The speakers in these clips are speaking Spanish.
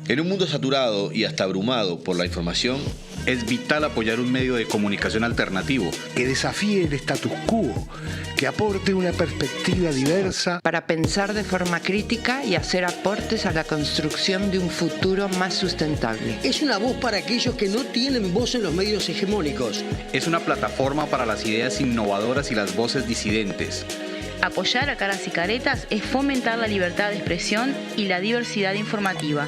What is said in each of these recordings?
En un mundo saturado y hasta abrumado por la información, es vital apoyar un medio de comunicación alternativo que desafíe el status quo, que aporte una perspectiva diversa para pensar de forma crítica y hacer aportes a la construcción de un futuro más sustentable. Es una voz para aquellos que no tienen voz en los medios hegemónicos. Es una plataforma para las ideas innovadoras y las voces disidentes. Apoyar a Caras y Caretas es fomentar la libertad de expresión y la diversidad informativa.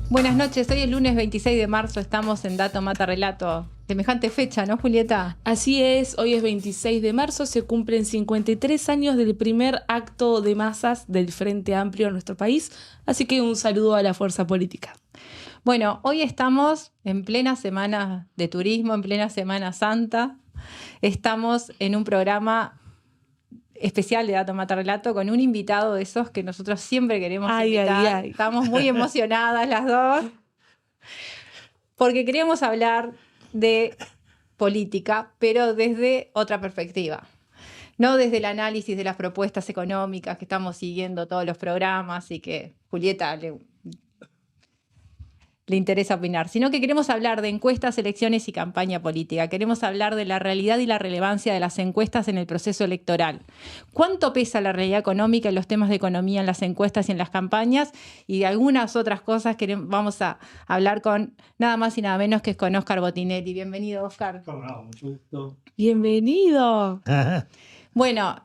Buenas noches, hoy es lunes 26 de marzo, estamos en Dato Mata Relato. Semejante fecha, ¿no, Julieta? Así es, hoy es 26 de marzo, se cumplen 53 años del primer acto de masas del Frente Amplio en nuestro país, así que un saludo a la fuerza política. Bueno, hoy estamos en plena semana de turismo, en plena Semana Santa. Estamos en un programa especial de Dato Mata Relato con un invitado de esos que nosotros siempre queremos invitar. Estamos muy emocionadas las dos porque queríamos hablar de política, pero desde otra perspectiva. No desde el análisis de las propuestas económicas que estamos siguiendo todos los programas y que Julieta le interesa opinar, sino que queremos hablar de encuestas, elecciones y campaña política. Queremos hablar de la realidad y la relevancia de las encuestas en el proceso electoral. ¿Cuánto pesa la realidad económica y los temas de economía en las encuestas y en las campañas? Y de algunas otras cosas que vamos a hablar con nada más y nada menos que con Óscar Botinelli. Bienvenido, Óscar. No, mucho gusto. Bienvenido. Bueno,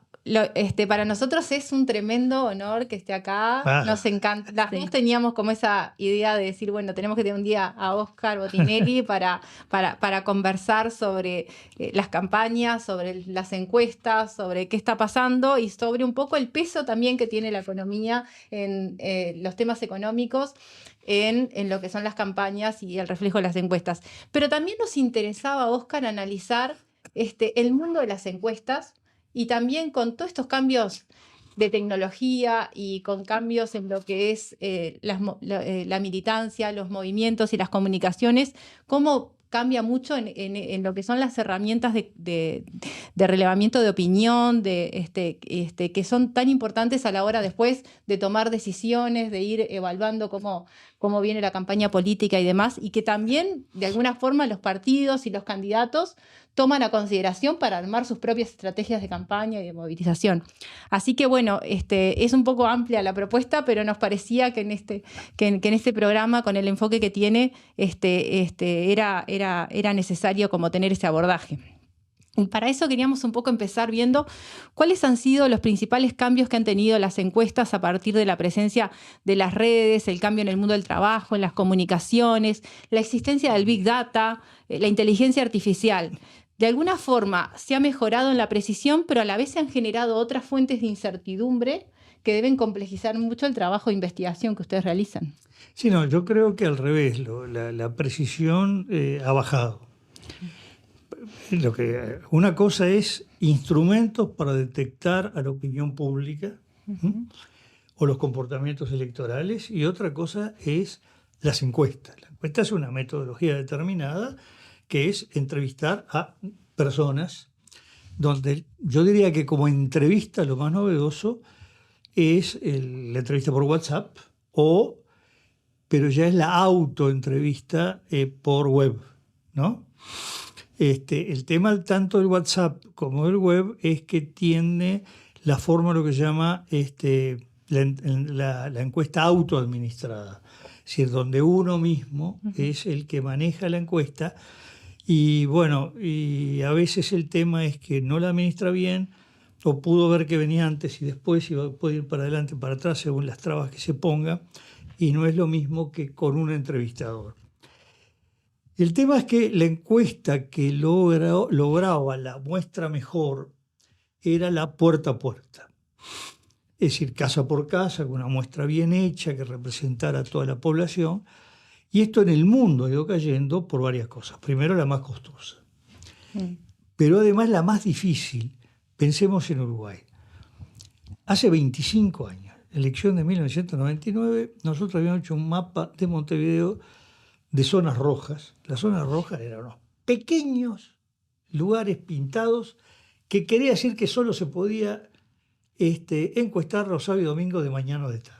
para nosotros es un tremendo honor que esté acá. Nos encanta. Las dos teníamos como esa idea de decir, bueno, tenemos que tener un día a Óscar Botinelli para conversar sobre las campañas, sobre las encuestas, sobre qué está pasando y sobre un poco el peso también que tiene la economía en los temas económicos, en lo que son las campañas y el reflejo de las encuestas. Pero también nos interesaba, Óscar, analizar el mundo de las encuestas. Y también con todos estos cambios de tecnología y con cambios en lo que es la militancia, los movimientos y las comunicaciones, cómo cambia mucho en lo que son las herramientas de relevamiento de opinión, que son tan importantes a la hora después de tomar decisiones, de ir evaluando cómo viene la campaña política y demás, y que también, de alguna forma, los partidos y los candidatos toman a consideración para armar sus propias estrategias de campaña y de movilización. Así que, bueno, es un poco amplia la propuesta, pero nos parecía que en este programa, con el enfoque que tiene, era necesario como tener ese abordaje. Y para eso queríamos un poco empezar viendo cuáles han sido los principales cambios que han tenido las encuestas a partir de la presencia de las redes, el cambio en el mundo del trabajo, en las comunicaciones, la existencia del Big Data, la inteligencia artificial. De alguna forma se ha mejorado en la precisión, pero a la vez se han generado otras fuentes de incertidumbre que deben complejizar mucho el trabajo de investigación que ustedes realizan. Sí, no, yo creo que al revés, la precisión ha bajado. Una cosa es instrumentos para detectar a la opinión pública o los comportamientos electorales, y otra cosa es las encuestas. La encuesta es una metodología determinada que es entrevistar a personas, donde yo diría que como entrevista lo más novedoso es la entrevista por WhatsApp, pero ya es la autoentrevista por web, ¿no? El tema tanto del WhatsApp como del web es que tiene la forma, lo que se llama la encuesta autoadministrada, es decir, donde uno mismo es el que maneja la encuesta. Y bueno, y a veces el tema es que no la administra bien, o pudo ver que venía antes y después y puede ir para adelante, para atrás según las trabas que se ponga, y no es lo mismo que con un entrevistador. El tema es que la encuesta que lograba la muestra mejor era la puerta a puerta. Es decir, casa por casa, con una muestra bien hecha que representara a toda la población. Y esto en el mundo ha ido cayendo por varias cosas. Primero, la más costosa. Pero además la más difícil. Pensemos en Uruguay. Hace 25 años, elección de 1999, nosotros habíamos hecho un mapa de Montevideo de zonas rojas. Las zonas rojas eran unos pequeños lugares pintados que quería decir que solo se podía encuestar los sábados y domingos de mañana o de tarde.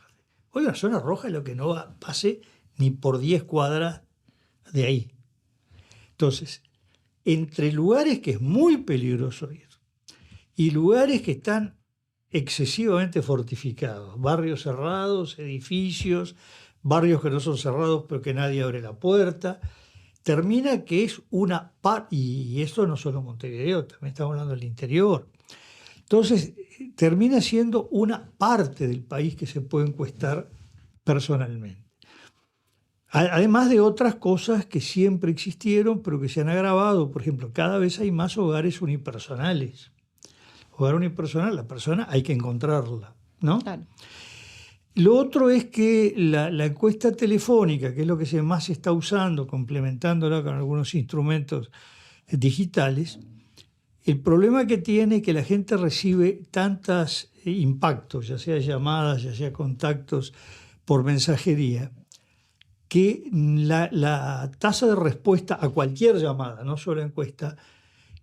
Hoy una zona roja es lo que no pase ni por 10 cuadras de ahí. Entonces, entre lugares que es muy peligroso ir y lugares que están excesivamente fortificados, barrios cerrados, edificios, barrios que no son cerrados pero que nadie abre la puerta, termina que es una parte, y esto no solo Montevideo, también estamos hablando del interior. Entonces, termina siendo una parte del país que se puede encuestar personalmente. Además de otras cosas que siempre existieron, pero que se han agravado. Por ejemplo, cada vez hay más hogares unipersonales. Hogar unipersonal, la persona hay que encontrarla, ¿no? Claro. Lo otro es que la encuesta telefónica, que es lo que más se está usando, complementándola con algunos instrumentos digitales, el problema que tiene es que la gente recibe tantos impactos, ya sea llamadas, ya sea contactos por mensajería, que la tasa de respuesta a cualquier llamada, no solo encuesta,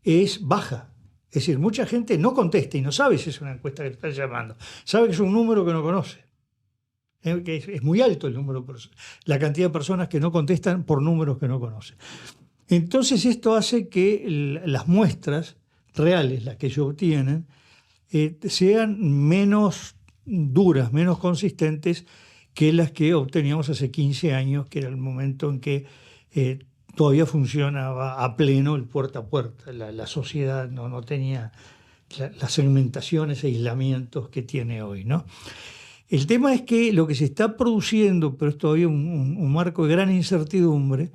es baja. Es decir, mucha gente no contesta y no sabe si es una encuesta que está llamando. Sabe que es un número que no conoce. Es muy alto el número, la cantidad de personas que no contestan por números que no conocen. Entonces esto hace que las muestras reales, las que ellos obtienen, sean menos duras, menos consistentes que las que obteníamos hace 15 años, que era el momento en que todavía funcionaba a pleno el puerta a puerta. La sociedad no tenía las segmentaciones e aislamientos que tiene hoy, ¿no? El tema es que lo que se está produciendo, pero es todavía un marco de gran incertidumbre,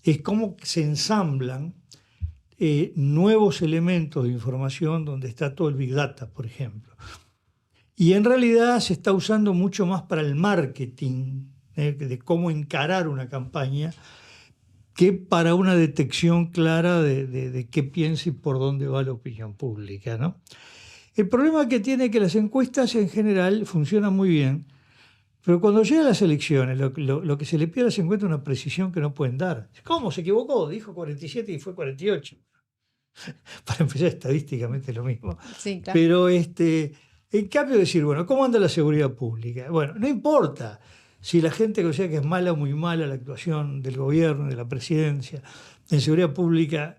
es cómo se ensamblan nuevos elementos de información donde está todo el Big Data, por ejemplo. Y en realidad se está usando mucho más para el marketing, de cómo encarar una campaña, que para una detección clara de qué piensa y por dónde va la opinión pública, ¿no? El problema que tiene es que las encuestas en general funcionan muy bien, pero cuando llegan las elecciones, lo que se le pide a las encuestas es una precisión que no pueden dar. ¿Cómo? Se equivocó, dijo 47 y fue 48. Para empezar, estadísticamente es lo mismo. Sí, claro. Pero en cambio decir, bueno, ¿cómo anda la seguridad pública? Bueno, no importa si la gente considera que es mala o muy mala la actuación del gobierno, de la presidencia, en seguridad pública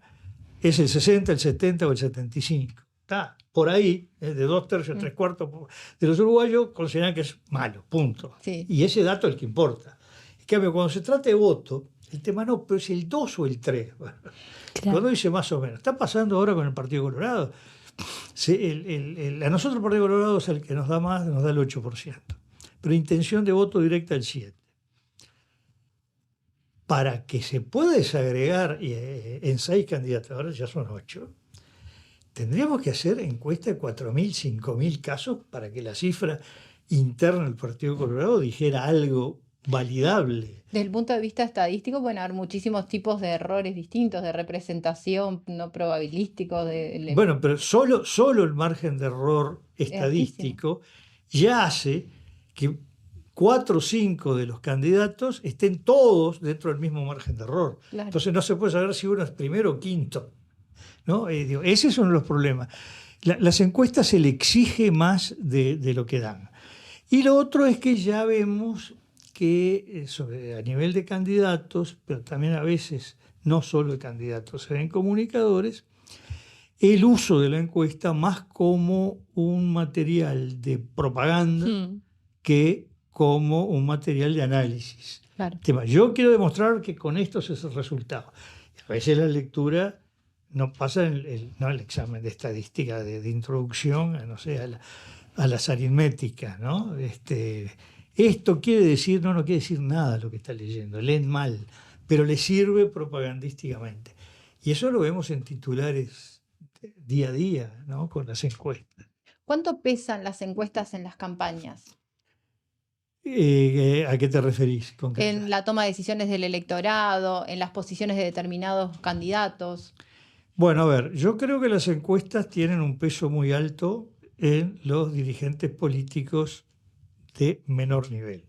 es el 60, el 70 o el 75. Está por ahí, de 2/3, 3/4 de los uruguayos consideran que es malo, punto. Sí. Y ese dato es el que importa. En cambio, cuando se trata de voto, el tema no, pero es el 2 o el 3. Bueno, Claro. cuando dice más o menos. Está pasando ahora con el Partido Colorado. A nosotros el Partido Colorado es el que nos da más, nos da el 8%. Pero intención de voto directa el 7%. Para que se pueda desagregar en 6 candidatos, ahora ya son 8, tendríamos que hacer encuesta de 4.000, 5.000 casos para que la cifra interna del Partido Colorado dijera algo validable. Desde el punto de vista estadístico pueden haber muchísimos tipos de errores distintos, de representación no probabilísticos. Bueno, pero solo el margen de error estadístico ya hace que 4 o 5 de los candidatos estén todos dentro del mismo margen de error. Claro. Entonces no se puede saber si uno es primero o quinto, ¿no? Ese es uno de los problemas. Las encuestas se le exige más de lo que dan. Y lo otro es que ya vemos que a nivel de candidatos, pero también a veces no solo de candidatos, se ven comunicadores, el uso de la encuesta más como un material de propaganda que como un material de análisis. Claro. Yo quiero demostrar que con esto es el resultado. A veces la lectura no pasa no el examen de estadística de introducción, no sé, a las aritméticas, ¿no? Esto quiere decir, no quiere decir nada lo que está leyendo, leen mal, pero le sirve propagandísticamente. Y eso lo vemos en titulares día a día, ¿no? Con las encuestas. ¿Cuánto pesan las encuestas en las campañas? ¿A qué te referís? En la toma de decisiones del electorado, en las posiciones de determinados candidatos. Bueno, a ver, yo creo que las encuestas tienen un peso muy alto en los dirigentes políticos de menor nivel,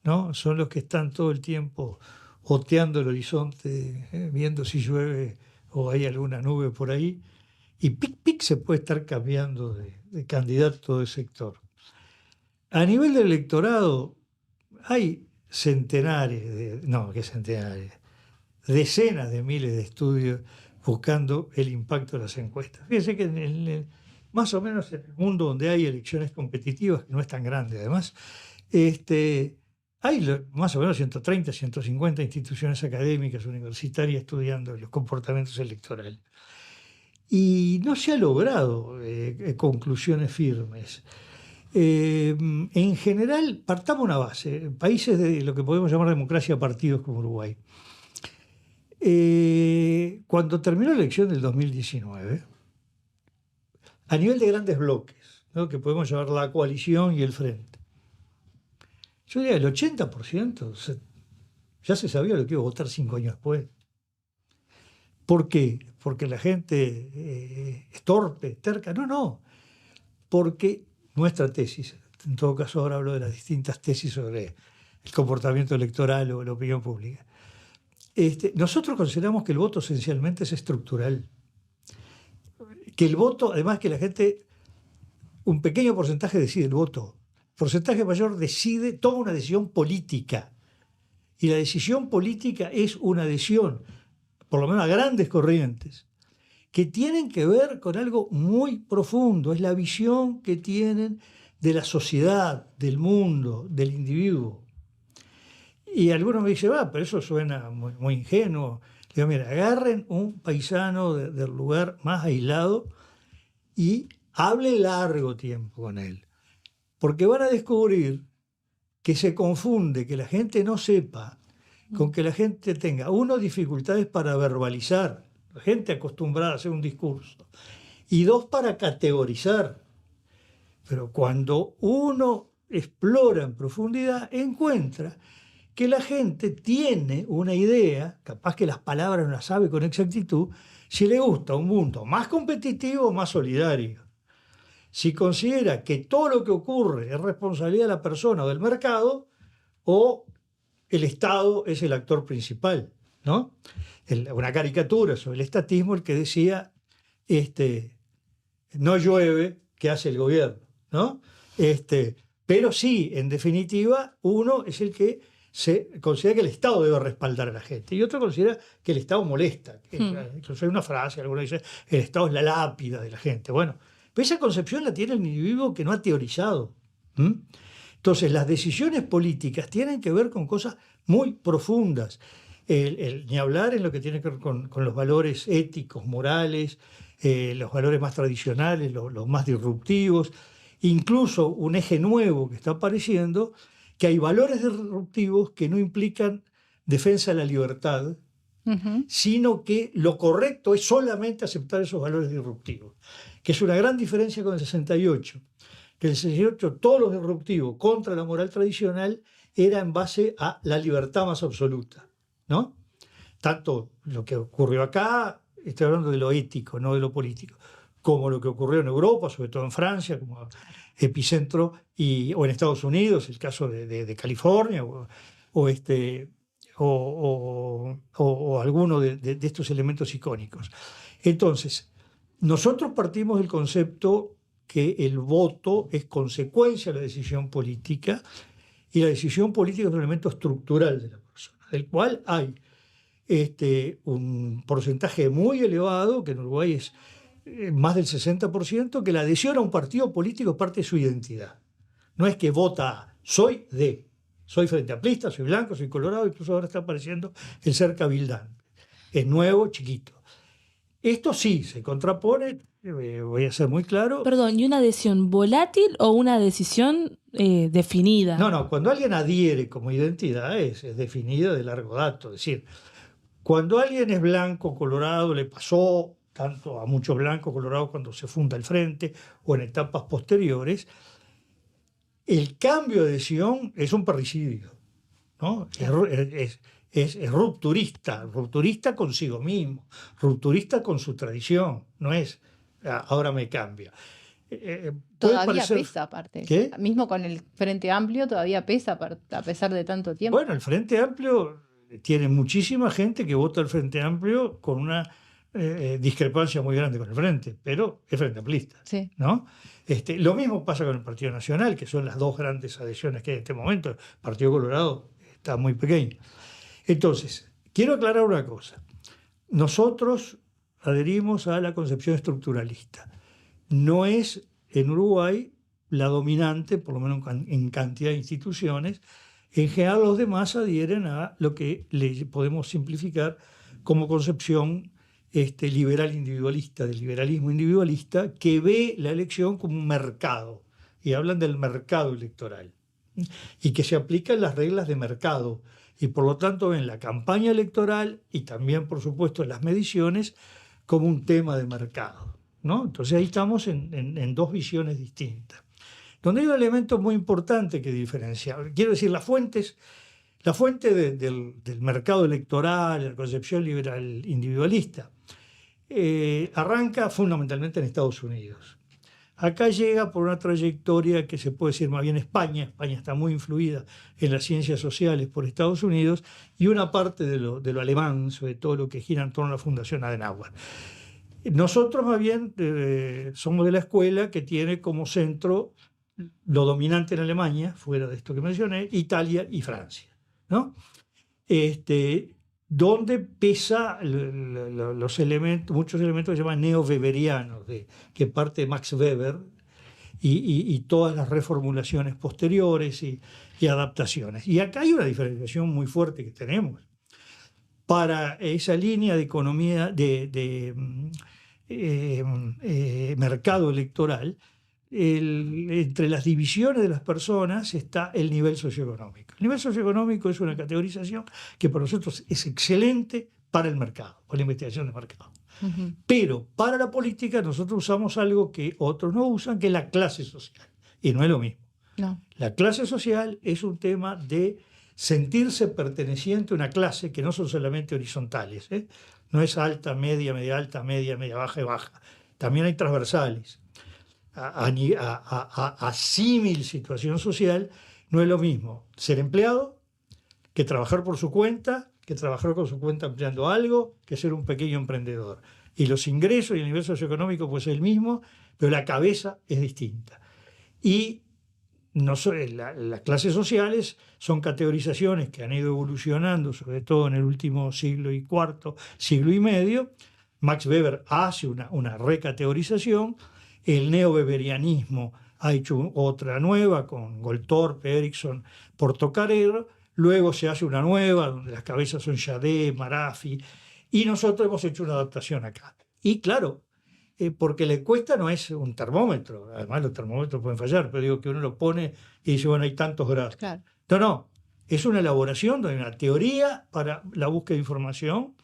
¿no? Son los que están todo el tiempo oteando el horizonte, viendo si llueve o hay alguna nube por ahí, y pic se puede estar cambiando de candidato de sector. A nivel del electorado hay decenas de miles de estudios buscando el impacto de las encuestas. Fíjense que más o menos en el mundo donde hay elecciones competitivas, que no es tan grande además, hay más o menos 130, 150 instituciones académicas, universitarias estudiando los comportamientos electorales. Y no se ha logrado conclusiones firmes. En general, partamos una base. Países de lo que podemos llamar democracia de partidos como Uruguay. Cuando terminó la elección del 2019, a nivel de grandes bloques, ¿no?, que podemos llamar la coalición y el frente, yo diría el 80% ya se sabía lo que iba a votar 5 años después. ¿Por qué? Porque la gente es torpe, terca. No. Porque nuestra tesis, en todo caso ahora hablo de las distintas tesis sobre el comportamiento electoral o la opinión pública. Nosotros consideramos que el voto esencialmente es estructural. Que el voto, además que la gente, un pequeño porcentaje decide el voto, porcentaje mayor toma una decisión política. Y la decisión política es una adhesión, por lo menos a grandes corrientes, que tienen que ver con algo muy profundo. Es la visión que tienen de la sociedad, del mundo, del individuo. Y algunos me dicen, pero eso suena muy ingenuo. Le digo, mira, agarren un paisano del lugar más aislado y hable largo tiempo con él. Porque van a descubrir que se confunde que la gente no sepa con que la gente tenga, dificultades para verbalizar, la gente acostumbrada a hacer un discurso, y 2, para categorizar. Pero cuando uno explora en profundidad, encuentra que la gente tiene una idea, capaz que las palabras no las sabe con exactitud, si le gusta un mundo más competitivo o más solidario. Si considera que todo lo que ocurre es responsabilidad de la persona o del mercado, o el Estado es el actor principal, ¿no? Una caricatura sobre el estatismo, el que decía, no llueve, ¿qué hace el gobierno?, ¿no? Pero sí, en definitiva, uno es el que se considera que el Estado debe respaldar a la gente, y otro considera que el Estado molesta. Incluso hay una frase, algunos dicen, el Estado es la lápida de la gente. Bueno, pero esa concepción la tiene el individuo que no ha teorizado. Entonces, las decisiones políticas tienen que ver con cosas muy profundas. Ni hablar en lo que tiene que ver con los valores éticos, morales, los valores más tradicionales, los más disruptivos. Incluso un eje nuevo que está apareciendo, que hay valores disruptivos que no implican defensa de la libertad, sino que lo correcto es solamente aceptar esos valores disruptivos, que es una gran diferencia con el 68. Que en el 68 todos los disruptivos contra la moral tradicional era en base a la libertad más absoluta, ¿no? Tanto lo que ocurrió acá, estoy hablando de lo ético, no de lo político, como lo que ocurrió en Europa, sobre todo en Francia, como epicentro, o en Estados Unidos, el caso de California, o alguno de estos elementos icónicos. Entonces, nosotros partimos del concepto que el voto es consecuencia de la decisión política, y la decisión política es un elemento estructural de la persona, del cual hay un porcentaje muy elevado, que en Uruguay es más del 60%, que la adhesión a un partido político es parte de su identidad. No es que vota, soy frente amplista, soy blanco, soy colorado, incluso ahora está apareciendo el ser cabildante. Es nuevo, chiquito. Esto sí se contrapone, voy a ser muy claro. Perdón, ¿y una adhesión volátil o una decisión definida? No, cuando alguien adhiere como identidad es definida de largo dato. Es decir, cuando alguien es blanco, colorado, le pasó tanto a muchos blancos, colorados cuando se funda el frente o en etapas posteriores, el cambio de adhesión es un parricidio, ¿no? Es rupturista consigo mismo, rupturista con su tradición, no es ahora me cambia. Todavía pesa aparte. ¿Qué? Mismo con el Frente Amplio todavía pesa a pesar de tanto tiempo. Bueno, el Frente Amplio tiene muchísima gente que vota al Frente Amplio con una discrepancia muy grande con el Frente, pero es Frente Amplista, Sí. ¿no? Lo mismo pasa con el Partido Nacional, que son las dos grandes adhesiones que hay en este momento. El Partido Colorado está muy pequeño. Entonces, quiero aclarar una cosa. Nosotros adherimos a la concepción estructuralista. No es en Uruguay la dominante, por lo menos en cantidad de instituciones. En general los demás adhieren a lo que le podemos simplificar como concepción liberal individualista, del liberalismo individualista, que ve la elección como un mercado, y hablan del mercado electoral, y que se aplican las reglas de mercado, y por lo tanto ven la campaña electoral y también, por supuesto, las mediciones como un tema de mercado, ¿no? Entonces ahí estamos en dos visiones distintas. Donde hay un elemento muy importante que diferenciar, quiero decir, la fuente del mercado electoral, la concepción liberal individualista, arranca fundamentalmente en Estados Unidos. Acá llega por una trayectoria que se puede decir más bien España. España está muy influida en las ciencias sociales por Estados Unidos, y una parte de lo alemán, sobre todo lo que gira en torno a la Fundación Adenauer. Nosotros más bien somos de la escuela que tiene como centro lo dominante en Alemania, fuera de esto que mencioné, Italia y Francia, ¿no? Donde pesa muchos elementos que se llaman neo-weberianos, que parte de Max Weber y todas las reformulaciones posteriores y adaptaciones. Y acá hay una diferenciación muy fuerte que tenemos. Para esa línea de economía, de mercado electoral, entre las divisiones de las personas está el nivel socioeconómico. El nivel socioeconómico es una categorización que para nosotros es excelente para el mercado, para la investigación de mercado. Uh-huh. Pero para la política nosotros usamos algo que otros no usan, que es la clase social. Y no es lo mismo. No. La clase social es un tema de sentirse perteneciente a una clase que no son solamente horizontales, ¿eh? No es alta, media, media alta, media baja y baja. También hay transversales. A símil situación social, no es lo mismo ser empleado que trabajar por su cuenta, que trabajar con su cuenta empleando algo, que ser un pequeño emprendedor. Y los ingresos y el nivel socioeconómico pues es el mismo, pero la cabeza es distinta. Y las clases sociales son categorizaciones que han ido evolucionando, sobre todo en el último siglo y medio. Max Weber hace una recategorización. El neo-weberianismo ha hecho otra nueva con Goldthorpe, Erickson, Portocarrero. Luego se hace una nueva donde las cabezas son Shadé, Marafi, y nosotros hemos hecho una adaptación acá. Y claro, porque la encuesta no es un termómetro, además los termómetros pueden fallar, pero digo que uno lo pone y dice, bueno, hay tantos grados. Claro. No, es una elaboración donde hay una teoría para la búsqueda de información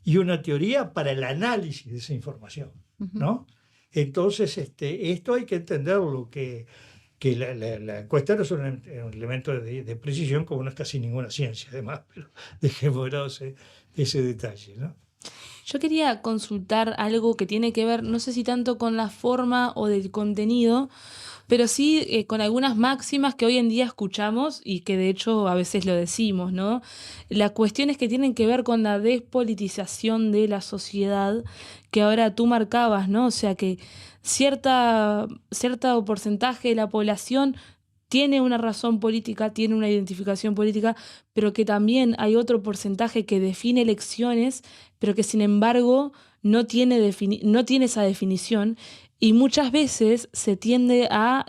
y una teoría para el análisis de esa información, ¿no? Entonces, esto hay que entenderlo, que la encuesta no es un elemento de precisión, como no es casi ninguna ciencia, además, pero dejemos de lado ese detalle, ¿no? Yo quería consultar algo que tiene que ver, no sé si tanto con la forma o del contenido, pero sí con algunas máximas que hoy en día escuchamos y que de hecho a veces lo decimos, ¿no? Las cuestiones que tienen que ver con la despolitización de la sociedad, que ahora tú marcabas, ¿no? O sea que cierto porcentaje de la población tiene una razón política, tiene una identificación política, pero que también hay otro porcentaje que define elecciones, pero que sin embargo no tiene esa definición. Y muchas veces se tiende a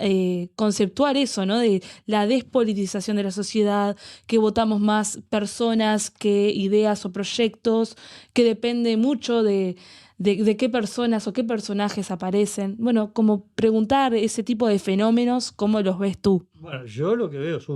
conceptuar eso, ¿no? De la despolitización de la sociedad, que votamos más personas que ideas o proyectos, que depende mucho de qué personas o qué personajes aparecen. Bueno, como preguntar ese tipo de fenómenos, ¿cómo los ves tú? Bueno, yo lo que veo es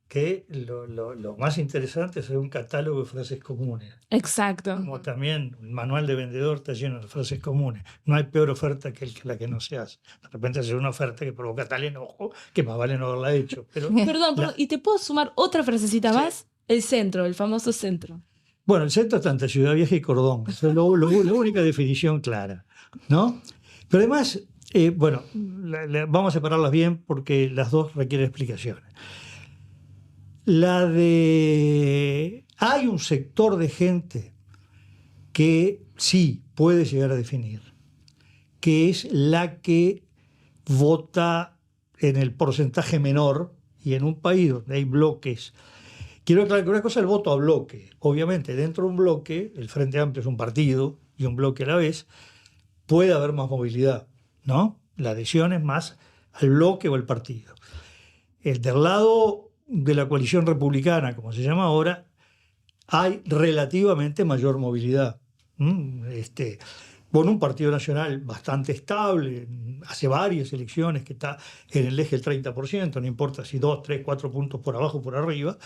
que lo más interesante es un catálogo de frases comunes. Exacto. Como también el manual de vendedor está lleno de frases comunes. No hay peor oferta que la que no se hace. De repente hace una oferta que provoca tal enojo que más vale no haberla hecho. Pero Perdón, ¿y te puedo sumar otra frasecita más? El centro, el famoso centro. Bueno, el centro está entre Ciudad Vieja y Cordón. Esa es la única definición clara, ¿no? Pero además, vamos a separarlas bien porque las dos requieren explicaciones. La de Hay un sector de gente que sí puede llegar a definir, que es la que vota en el porcentaje menor, y en un país donde hay bloques. Quiero aclarar que una cosa es el voto a bloque. Obviamente, dentro de un bloque, el Frente Amplio es un partido y un bloque a la vez, puede haber más movilidad, ¿no? La adhesión es más al bloque o al partido. Del lado de la coalición republicana, como se llama ahora, hay relativamente mayor movilidad. Con un partido nacional bastante estable, hace varias elecciones que está en el eje del 30%, no importa si 2, 3, 4 puntos por abajo o por arriba,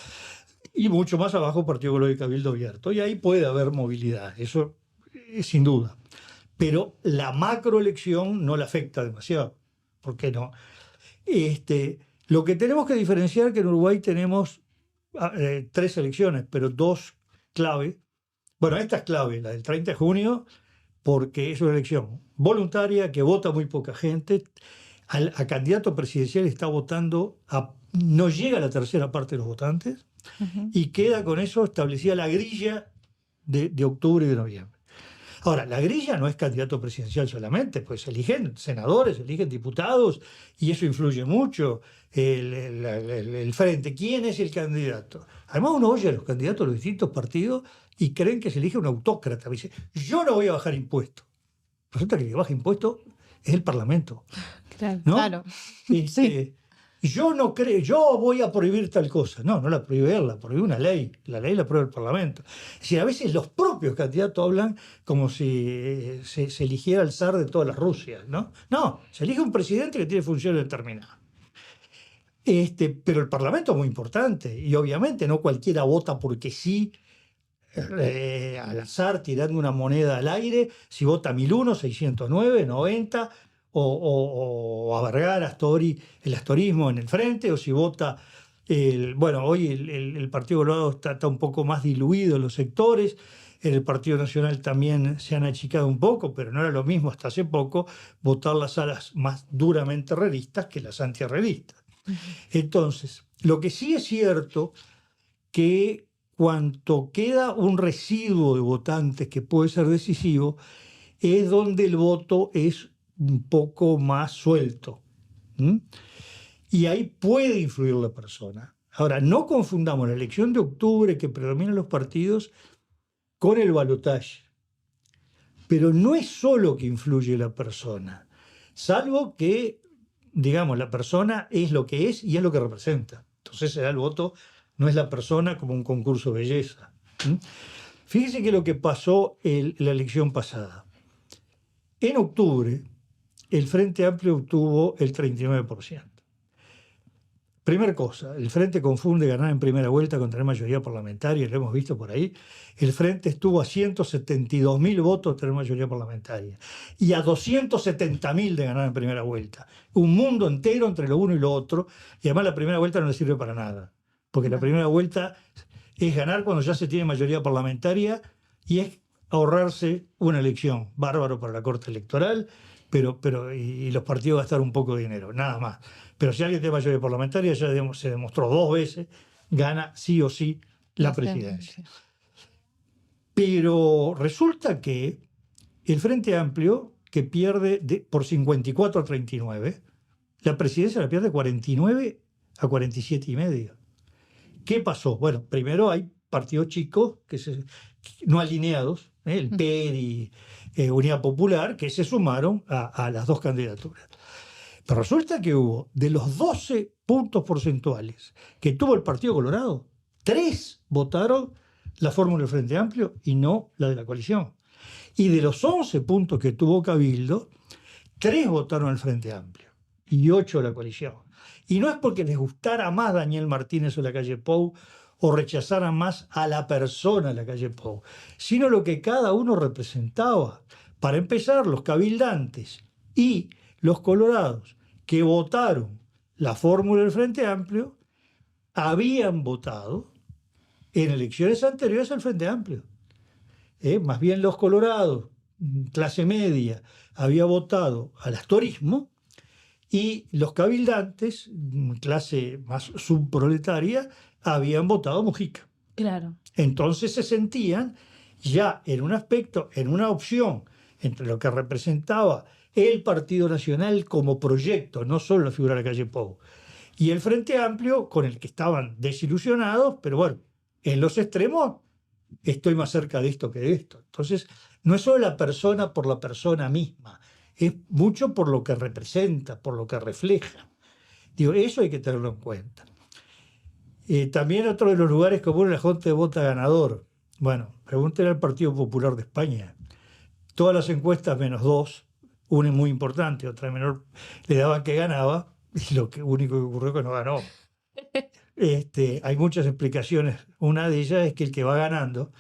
y mucho más abajo Partido Colorado y Cabildo Abierto. Y ahí puede haber movilidad, eso es sin duda. Pero la macroelección no la afecta demasiado. ¿Por qué no? Lo que tenemos que diferenciar es que en Uruguay tenemos 3 elecciones, pero 2 clave. Bueno, esta es clave, la del 30 de junio, porque es una elección voluntaria que vota muy poca gente. A candidato presidencial está votando, no llega a la tercera parte de los votantes, y queda con eso establecida la grilla de octubre y de noviembre. Ahora, la grilla no es candidato presidencial solamente, pues se eligen senadores, se eligen diputados, y eso influye mucho. El frente, ¿quién es el candidato? Además, uno oye a los candidatos de los distintos partidos y creen que se elige un autócrata. Dice, yo no voy a bajar impuestos. Resulta que el que baja impuestos es el Parlamento. Claro, ¿no? claro. Sí. Yo no creo, yo voy a prohibir tal cosa. No, no la prohíbe él, la prohíbe una ley. La ley la aprueba el Parlamento. Es decir, a veces los propios candidatos hablan como si se eligiera el zar de todas las Rusias, ¿no? No, se elige un presidente que tiene funciones determinadas. Pero el Parlamento es muy importante y obviamente no cualquiera vota porque sí, al azar, tirando una moneda al aire, si vota 1001, 609, 90, o a Vergara, Astori, el astorismo en el frente, o si vota, hoy el Partido Colorado está un poco más diluido en los sectores, en el Partido Nacional también se han achicado un poco, pero no era lo mismo hasta hace poco votar las alas más duramente herreristas que las antiherreristas. Entonces, lo que sí es cierto que cuanto queda un residuo de votantes que puede ser decisivo, es donde el voto es un poco más suelto. Y ahí puede influir la persona. Ahora, no confundamos la elección de octubre que predominan los partidos con el balotaje. Pero no es solo que influye la persona, salvo que, digamos, la persona es lo que es y es lo que representa. Entonces el voto no es la persona como un concurso de belleza. Fíjese que lo que pasó en la elección pasada. En octubre, el Frente Amplio obtuvo el 39%. Primera cosa, el Frente confunde ganar en primera vuelta con tener mayoría parlamentaria, lo hemos visto por ahí. El Frente estuvo a 172.000 votos de tener mayoría parlamentaria y a 270.000 de ganar en primera vuelta. Un mundo entero entre lo uno y lo otro, y además la primera vuelta no le sirve para nada, porque la primera vuelta es ganar cuando ya se tiene mayoría parlamentaria y es ahorrarse una elección. Bárbaro para la Corte Electoral, y los partidos gastar un poco de dinero, nada más. Pero si alguien tiene mayoría parlamentaria, ya se demostró 2 veces, gana sí o sí la presidencia. Pero resulta que el Frente Amplio, que pierde por 54 a 39, la presidencia la pierde 49 a 47,5. ¿Qué pasó? Bueno, primero hay partidos chicos no alineados, el PER y Unidad Popular, que se sumaron a las 2 candidaturas. Pero resulta que hubo, de los 12 puntos porcentuales que tuvo el Partido Colorado, 3 votaron la fórmula del Frente Amplio y no la de la coalición. Y de los 11 puntos que tuvo Cabildo, 3 votaron al Frente Amplio y 8 a la coalición. Y no es porque les gustara más Daniel Martínez o la calle Pou o rechazaran más a la persona de la calle Pou, sino lo que cada uno representaba. Para empezar, los cabildantes y los colorados que votaron la fórmula del Frente Amplio habían votado en elecciones anteriores al Frente Amplio. Más bien los colorados, clase media, había votado al astorismo y los cabildantes, clase más subproletaria, habían votado a Mujica. Claro. Entonces se sentían ya en un aspecto, en una opción entre lo que representaba el Partido Nacional como proyecto, no solo la figura de la calle Pou, y el Frente Amplio, con el que estaban desilusionados, pero bueno, en los extremos estoy más cerca de esto que de esto. Entonces, no es solo la persona por la persona misma, es mucho por lo que representa, por lo que refleja. Digo, eso hay que tenerlo en cuenta. También otro de los lugares comunes es la gente vota ganador. Bueno, pregúntenle al Partido Popular de España. Todas las encuestas menos 2, una es muy importante, otra menor, le daban que ganaba, y lo único que ocurrió es que no ganó. Hay muchas explicaciones. Una de ellas es que el que va ganando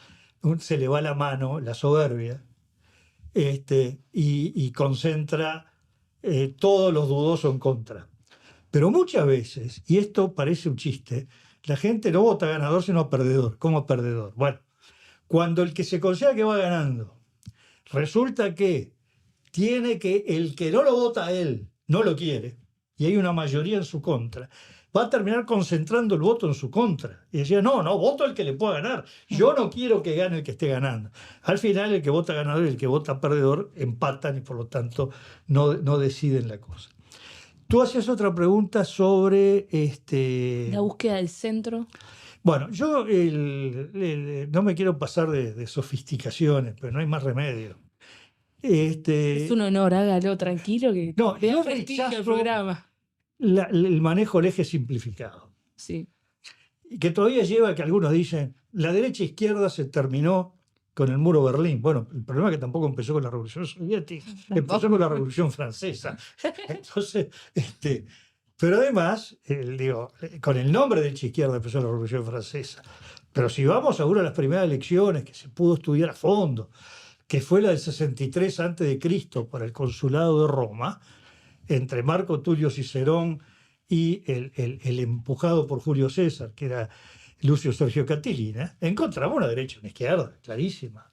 se le va la mano, la soberbia, y concentra todos los dudosos en contra. Pero muchas veces, y esto parece un chiste, la gente no vota ganador sino perdedor. ¿Cómo perdedor? Bueno, cuando el que se considera que va ganando resulta que tiene que el que no lo vota a él no lo quiere, y hay una mayoría en su contra, va a terminar concentrando el voto en su contra. Y decía, no, voto al que le pueda ganar. Yo no quiero que gane el que esté ganando. Al final, el que vota ganador y el que vota perdedor empatan y por lo tanto no deciden la cosa. Tú hacías otra pregunta sobre... La búsqueda del centro. Bueno, yo no me quiero pasar de sofisticaciones, pero no hay más remedio. Es un honor, hágalo tranquilo que no, yo prestigio el programa. El manejo del eje simplificado. Sí. Y que todavía lleva a que algunos dicen, la derecha-izquierda se terminó con el muro de Berlín. Bueno, el problema es que tampoco empezó con la Revolución Soviética, empezó con la Revolución Francesa. Entonces, pero además, con el nombre de derecha-izquierda empezó la Revolución Francesa. Pero si vamos a una de las primeras elecciones que se pudo estudiar a fondo, que fue la del 63 a.C. para el consulado de Roma, entre Marco Tulio Cicerón y el empujado por Julio César, que era Lucio Sergio Catilina, encontramos una derecha y una izquierda, clarísima.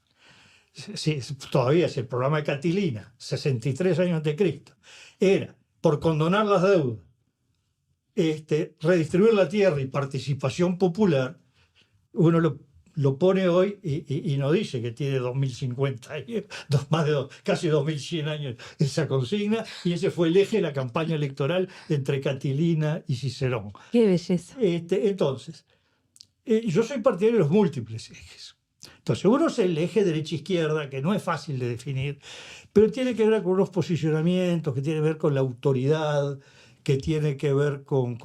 Sí, todavía es el programa de Catilina, 63 años antes de Cristo. Era por condonar las deudas, redistribuir la tierra y participación popular. Uno lo pone hoy y no dice que tiene 2050 años, casi 2100 años esa consigna, y ese fue el eje de la campaña electoral entre Catilina y Cicerón. Qué belleza. Entonces, yo soy partidario de los múltiples ejes. Entonces, uno es el eje derecha-izquierda, que no es fácil de definir, pero tiene que ver con unos posicionamientos, que tiene que ver con la autoridad, que tiene que ver con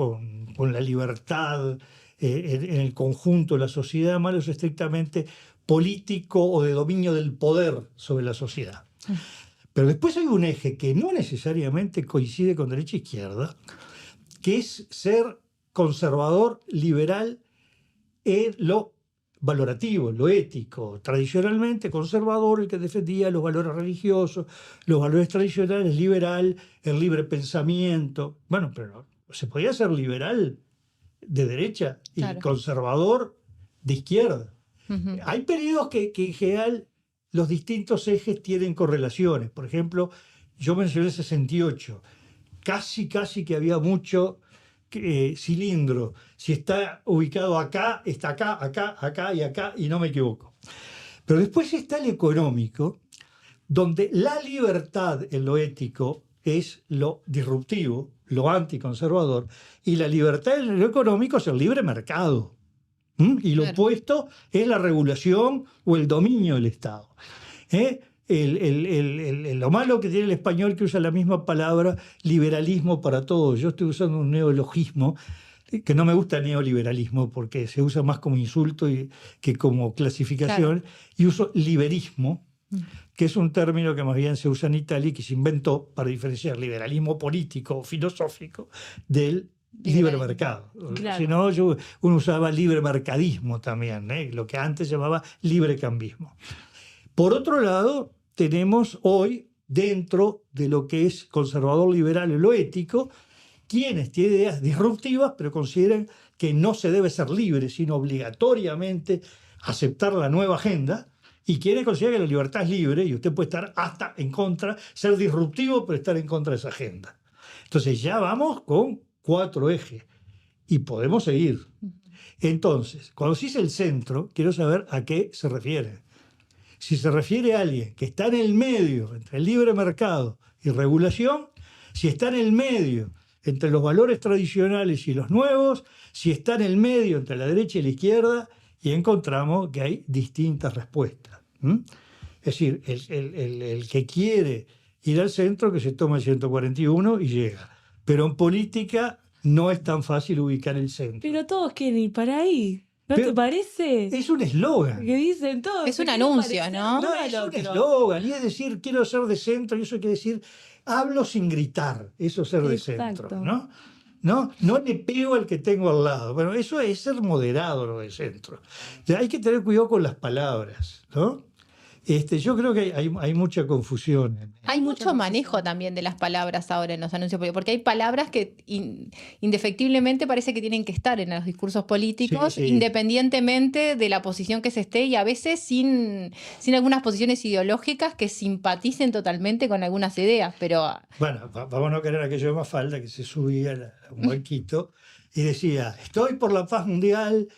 la libertad, en el conjunto de la sociedad, más es estrictamente político o de dominio del poder sobre la sociedad. Pero después hay un eje que no necesariamente coincide con derecha e izquierda, que es ser conservador, liberal en lo valorativo, lo ético. Tradicionalmente conservador, el que defendía los valores religiosos, los valores tradicionales, liberal, el libre pensamiento. Bueno, pero se podía ser liberal de derecha y conservador de izquierda. Hay periodos que en general los distintos ejes tienen correlaciones. Por ejemplo, yo mencioné el 68. Casi que había mucho cilindro. Si está ubicado acá, está acá y acá, y no me equivoco. Pero después está el económico, donde la libertad en lo ético es lo disruptivo, lo anticonservador, y la libertad en lo económico es el libre mercado. Y lo opuesto es la regulación o el dominio del Estado. Lo malo que tiene el español que usa la misma palabra, liberalismo para todos. Yo estoy usando un neologismo, que no me gusta neoliberalismo porque se usa más como insulto que como clasificación, y uso liberismo, que es un término que más bien se usa en Italia y que se inventó para diferenciar liberalismo político o filosófico del libre mercado. Si no, uno usaba libre mercadismo también, lo que antes llamaba librecambismo. Por otro lado, tenemos hoy, dentro de lo que es conservador liberal en lo ético, quienes tienen ideas disruptivas, pero consideran que no se debe ser libre, sino obligatoriamente aceptar la nueva agenda, y quienes consideran que la libertad es libre y usted puede estar hasta en contra, ser disruptivo, pero estar en contra de esa agenda. Entonces ya vamos con 4 ejes y podemos seguir. Entonces, cuando se dice el centro, quiero saber a qué se refiere. Si se refiere a alguien que está en el medio entre el libre mercado y regulación, si está en el medio entre los valores tradicionales y los nuevos, si está en el medio entre la derecha y la izquierda, y encontramos que hay distintas respuestas. Es decir, el que quiere ir al centro, que se toma el 141 y llega. Pero en política no es tan fácil ubicar el centro. Pero todos quieren ir para ahí. ¿No Pero te parece? es un eslogan. Que dicen todos. Es un anuncio, ¿no? No, es un eslogan. Y es decir, quiero ser de centro, y eso quiere decir, hablo sin gritar. Eso es ser de centro, ¿no? No le pego al que tengo al lado. Bueno, eso es ser moderado, lo de centro. O sea, hay que tener cuidado con las palabras, ¿no? Yo creo que hay mucha confusión. Hay mucho manejo también de las palabras ahora en los anuncios, porque hay palabras que indefectiblemente parece que tienen que estar en los discursos políticos, Sí, sí. independientemente de la posición que se esté, y a veces sin algunas posiciones ideológicas que simpaticen totalmente con algunas ideas, pero... Bueno, vamos a no querer aquello de Mafalda, que se subía a un banquito y decía, estoy por la paz mundial,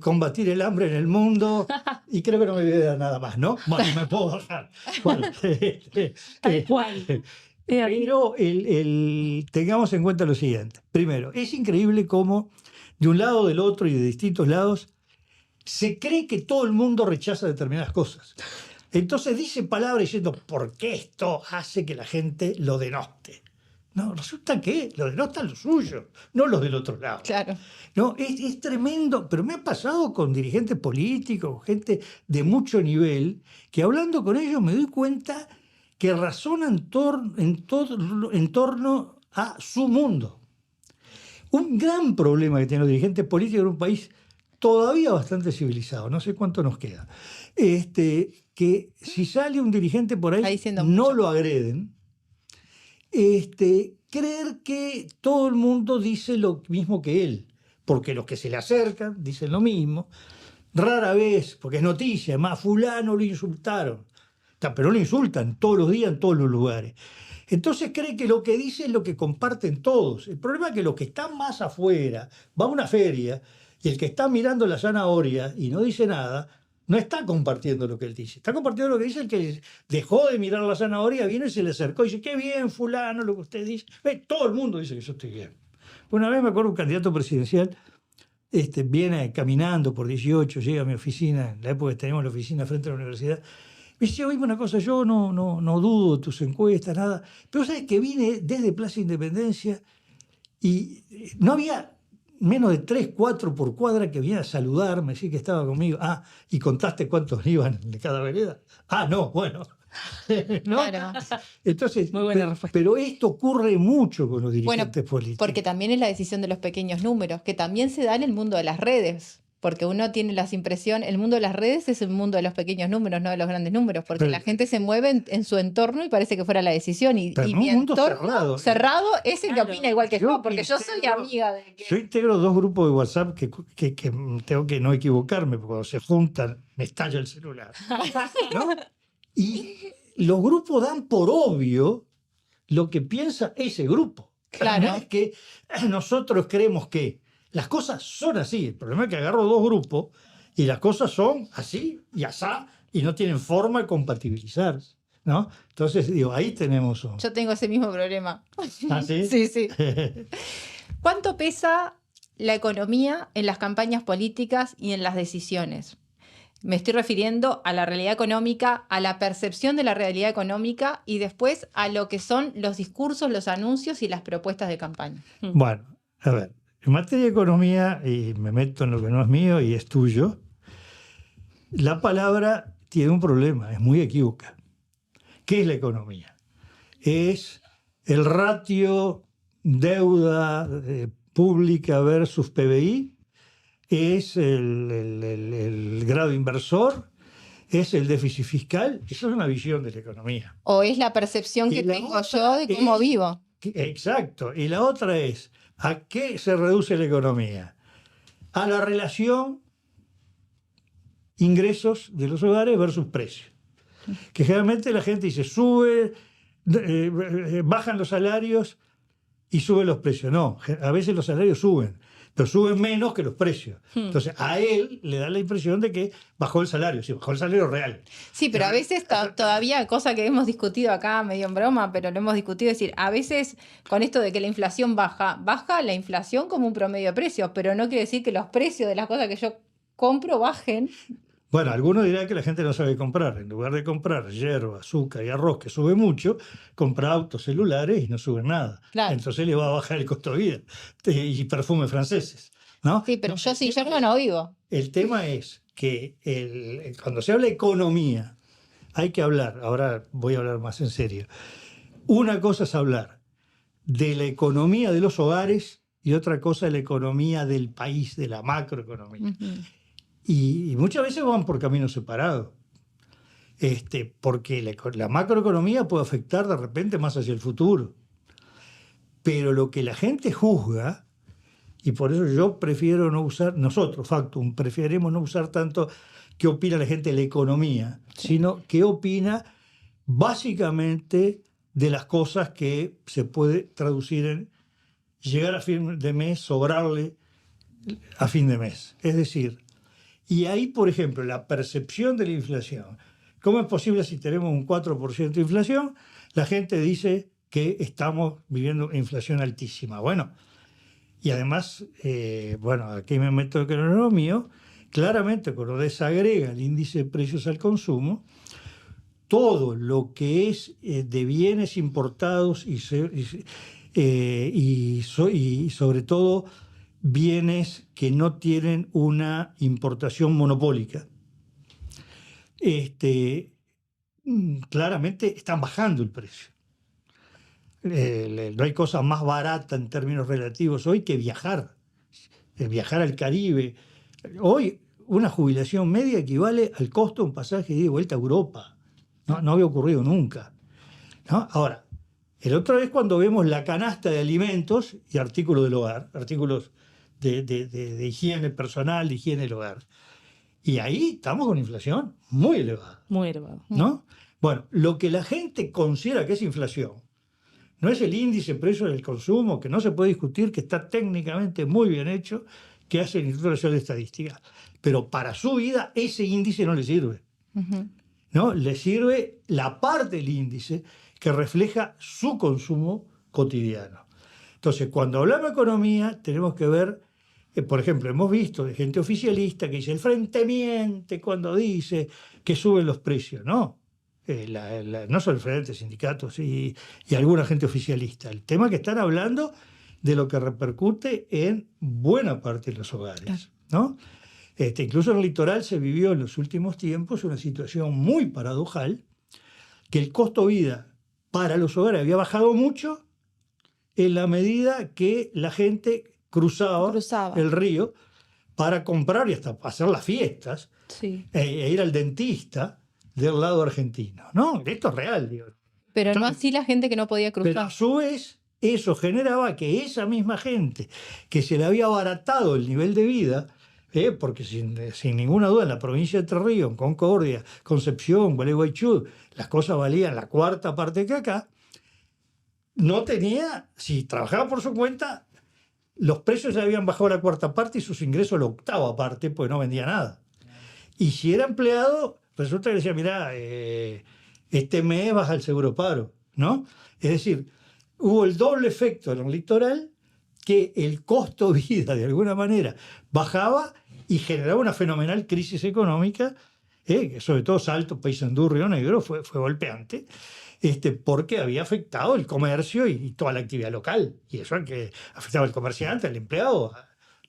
combatir el hambre en el mundo, y creo que no me voy a dar nada más, ¿no? Bueno, me puedo bajar. Bueno, Tal cual. pero tengamos en cuenta lo siguiente. Primero, es increíble cómo de un lado, del otro y de distintos lados se cree que todo el mundo rechaza determinadas cosas. Entonces dice palabras diciendo, ¿por qué esto hace que la gente lo denoste? No, resulta que lo denostan los suyos, no los del otro lado. Claro. No, es tremendo, pero me ha pasado con dirigentes políticos, gente de mucho nivel, que hablando con ellos me doy cuenta que razonan en torno a su mundo. Un gran problema que tienen los dirigentes políticos en un país todavía bastante civilizado, no sé cuánto nos queda, que si sale un dirigente por ahí no lo agreden, creer que todo el mundo dice lo mismo que él, porque los que se le acercan dicen lo mismo, rara vez, porque es noticia, más fulano lo insultaron, pero lo insultan todos los días en todos los lugares. Entonces cree que lo que dice es lo que comparten todos. El problema es que los que están más afuera, va a una feria, y el que está mirando la zanahoria y no dice nada, no está compartiendo lo que él dice. Está compartiendo lo que dice el que dejó de mirar la zanahoria, vino y se le acercó y dice, qué bien, fulano, lo que usted dice. Todo el mundo dice que yo estoy bien. Una vez me acuerdo un candidato presidencial viene caminando por 18, llega a mi oficina, en la época que teníamos la oficina frente a la universidad, me dice, oye, una cosa, yo no dudo de tus encuestas, nada, pero sabes que vine desde Plaza Independencia y no había menos de 3, 4 por cuadra que venía a saludarme, decir que estaba conmigo. Ah, ¿y contaste cuántos iban de cada vereda? Ah, no, bueno. ¿No? Claro. Entonces, muy buena respuesta. Pero esto ocurre mucho con los dirigentes políticos. Porque también es la decisión de los pequeños números, que también se da en el mundo de las redes. Porque uno tiene las impresiones, el mundo de las redes es el mundo de los pequeños números, no de los grandes números, porque pero, la gente se mueve en su entorno y parece que fuera la decisión. Y mi mundo entorno cerrado es el que opina igual que yo, porque yo soy amiga de que... Yo integro 2 grupos de WhatsApp que tengo que no equivocarme, porque cuando se juntan me estalla el celular, ¿no? Y los grupos dan por obvio lo que piensa ese grupo. Claro. No es que nosotros creemos que las cosas son así. El problema es que agarro 2 grupos y las cosas son así y asá y no tienen forma de compatibilizarse, ¿no? Entonces, digo, ahí tenemos un... Yo tengo ese mismo problema. ¿Ah, sí? Sí, sí. ¿Cuánto pesa la economía en las campañas políticas y en las decisiones? Me estoy refiriendo a la realidad económica, a la percepción de la realidad económica y después a lo que son los discursos, los anuncios y las propuestas de campaña. Bueno, a ver. En materia de economía, y me meto en lo que no es mío y es tuyo, la palabra tiene un problema, es muy equívoca. ¿Qué es la economía? Es el ratio deuda pública versus PBI, es el grado inversor, es el déficit fiscal. Eso es una visión de la economía. O es la percepción que tengo yo de cómo vivo. Exacto. Y la otra es, ¿a qué se reduce la economía? A la relación ingresos de los hogares versus precios. Que generalmente la gente dice, bajan los salarios y suben los precios. No, a veces los salarios suben, pero suben menos que los precios. Entonces, a él le da la impresión de que bajó el salario, sí, bajó el salario real. Sí, pero a veces todavía, cosa que hemos discutido acá medio en broma, pero lo hemos discutido, es decir, a veces con esto de que la inflación baja la inflación como un promedio de precios, pero no quiere decir que los precios de las cosas que yo compro bajen. Bueno, algunos dirán que la gente no sabe comprar. En lugar de comprar hierba, azúcar y arroz, que sube mucho, compra autos, celulares y no sube nada. Claro. Entonces le va a bajar el costo de vida. Y perfumes franceses, ¿no? Sí, pero yo sin yerba no vivo. El tema es que cuando se habla de economía, hay que hablar, ahora voy a hablar más en serio. Una cosa es hablar de la economía de los hogares y otra cosa es la economía del país, de la macroeconomía. Y muchas veces van por caminos separados, porque la macroeconomía puede afectar de repente más hacia el futuro. Pero lo que la gente juzga, y por eso yo prefiero no usar, nosotros, Factum, preferimos no usar tanto qué opina la gente de la economía, sino qué opina básicamente de las cosas que se puede traducir en llegar a fin de mes, sobrarle a fin de mes. Es decir, y ahí, por ejemplo, la percepción de la inflación. ¿Cómo es posible si tenemos un 4% de inflación? La gente dice que estamos viviendo inflación altísima. Bueno, y además, aquí me meto en lo mío, claramente cuando desagrega el índice de precios al consumo, todo lo que es de bienes importados y sobre todo bienes que no tienen una importación monopólica, claramente están bajando el precio. No hay cosa más barata en términos relativos hoy que viajar al Caribe. Hoy una jubilación media equivale al costo de un pasaje de ida y vuelta a Europa. No había ocurrido nunca, ¿no? Ahora, el otro es cuando vemos la canasta de alimentos y artículos del hogar, artículos de higiene personal, de higiene del hogar. Y ahí estamos con inflación muy elevada. Muy elevada. ¿No? Bueno, lo que la gente considera que es inflación no es el índice de precios del consumo, que no se puede discutir, que está técnicamente muy bien hecho, que hace el Instituto Nacional de Estadística. Pero para su vida ese índice no le sirve. ¿No? Le sirve la parte del índice que refleja su consumo cotidiano. Entonces, cuando hablamos de economía, tenemos que ver, por ejemplo, hemos visto de gente oficialista que dice el Frente miente cuando dice que suben los precios. No, no solo el Frente, sindicatos y alguna gente oficialista. El tema es que están hablando de lo que repercute en buena parte de los hogares, ¿no? Incluso en el litoral se vivió en los últimos tiempos una situación muy paradojal, que el costo de vida para los hogares había bajado mucho en la medida que la gente cruzaba. El río para comprar y hasta hacer las fiestas, e ir al dentista del lado argentino. ¿No? Esto es real, digo. Pero no así la gente que no podía cruzar. Pero a su vez, eso generaba que esa misma gente que se le había abaratado el nivel de vida, porque sin ninguna duda en la provincia de Entre Ríos, en Concordia, Concepción, Gualeguaychú, las cosas valían la cuarta parte que acá, no tenía, si trabajaba por su cuenta, los precios le habían bajado la cuarta parte y sus ingresos la octava parte, pues no vendía nada. Y si era empleado, resulta que decía, mirá, este mes baja el seguro paro, ¿no? Es decir, hubo el doble efecto en el litoral, que el costo de vida de alguna manera bajaba y generaba una fenomenal crisis económica, que sobre todo Salto, Paysandú, Río Negro fue golpeante, porque había afectado el comercio y toda la actividad local, y eso que afectaba al comerciante, al empleado,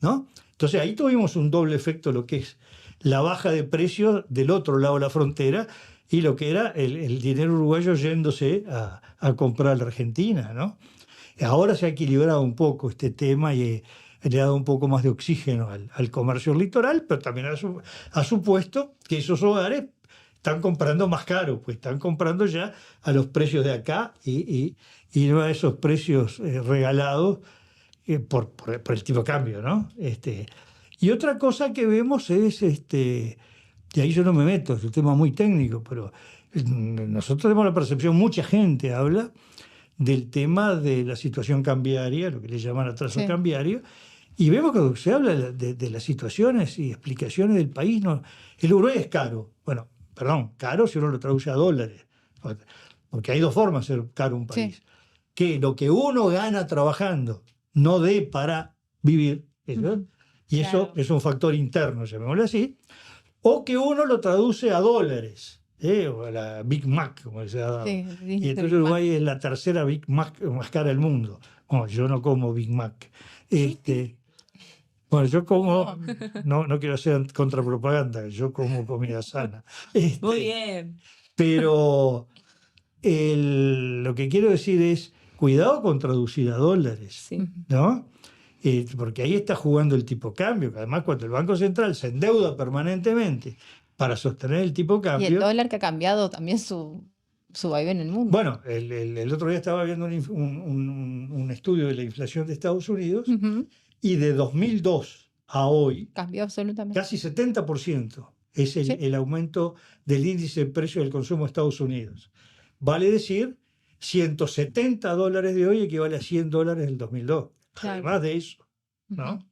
¿no? Entonces ahí tuvimos un doble efecto, lo que es la baja de precios del otro lado de la frontera y lo que era el dinero uruguayo yéndose a comprar a la Argentina, ¿no? Ahora se ha equilibrado un poco este tema y le ha dado un poco más de oxígeno al comercio litoral, pero también ha supuesto que esos hogares están comprando más caro, pues están comprando ya a los precios de acá y no a esos precios regalados por el tipo de cambio, ¿no? Y otra cosa que vemos es, y ahí yo no me meto, es un tema muy técnico, pero nosotros tenemos la percepción, mucha gente habla del tema de la situación cambiaria, lo que le llaman atraso cambiario, Y vemos que se habla de las situaciones y explicaciones del país. No, el Uruguay es caro. Bueno, perdón, caro si uno lo traduce a dólares. Porque hay dos formas de ser caro un país. Sí. Que lo que uno gana trabajando no dé para vivir. ¿Eso? Y eso Claro. es un factor interno, llamémoslo así. O que uno lo traduce a dólares. O a la Big Mac, como se ha dado. Sí, Y entonces Uruguay es la tercera Big Mac más cara del mundo. Bueno, yo no como Big Mac. Bueno, yo como, no quiero hacer contrapropaganda, yo como comida sana. Muy bien. Pero lo que quiero decir es, cuidado con traducir a dólares, Sí. ¿no? Porque ahí está jugando el tipo cambio, que además cuando el Banco Central se endeuda permanentemente para sostener el tipo Y el cambio. dólar que ha cambiado también su vaivén en el mundo. Bueno, el otro día estaba viendo un estudio de la inflación de Estados Unidos Ujú. y de 2002 a hoy, Cambió absolutamente. casi 70% es el aumento del índice de precio del consumo de Estados Unidos. Vale decir, $170 de hoy equivale a $100 del 2002. Claro. Además de eso, ¿no? Ujú.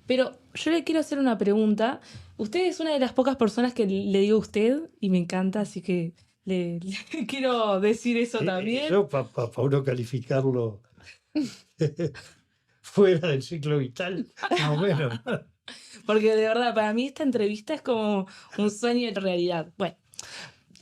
Pero yo le quiero hacer una pregunta. Usted es una de las pocas personas que le digo usted y me encanta, así que le quiero decir eso también. Eso para uno calificarlo fuera del ciclo vital, más o menos. Porque de verdad, para mí esta entrevista es como un sueño en realidad. Bueno,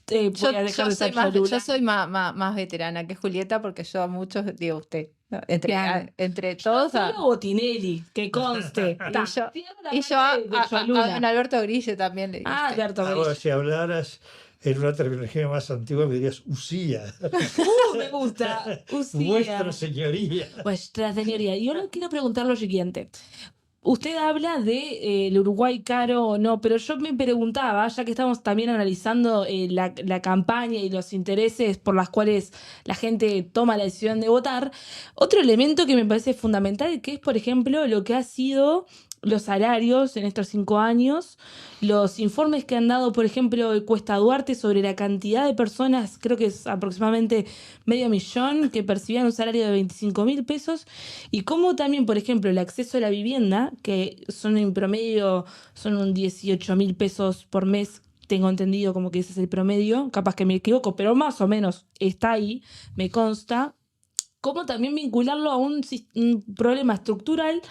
voy a dejar de ser yo cholula. soy más veterana que Julieta porque yo a muchos digo usted. ¿No? Entre todos. Solo Botinelli, que conste. Ta, cierro la Y yo parte de a cholula. don Alberto Grille también le digo. Ah, usted. Alberto Ahora, Grille. si hablaras en una terminología más antigua, me dirías usía. Me gusta. Usía. Vuestra señoría. Vuestra señoría. Y ahora quiero preguntar lo siguiente. Usted habla de el Uruguay caro o no, pero yo me preguntaba, ya que estamos también analizando la campaña y los intereses por los cuales la gente toma la decisión de votar, otro elemento que me parece fundamental, que es, por ejemplo, lo que ha sido los salarios en estos 5 años, los informes que han dado, por ejemplo, Cuesta Duarte sobre la cantidad de personas, creo que es aproximadamente 500.000 que percibían un salario de 25.000 pesos, y cómo también, por ejemplo, el acceso a la vivienda, que son en promedio, son un 18.000 pesos por mes, tengo entendido como que ese es el promedio, capaz que me equivoco, pero más o menos está ahí, me consta. Cómo también vincularlo a un problema estructural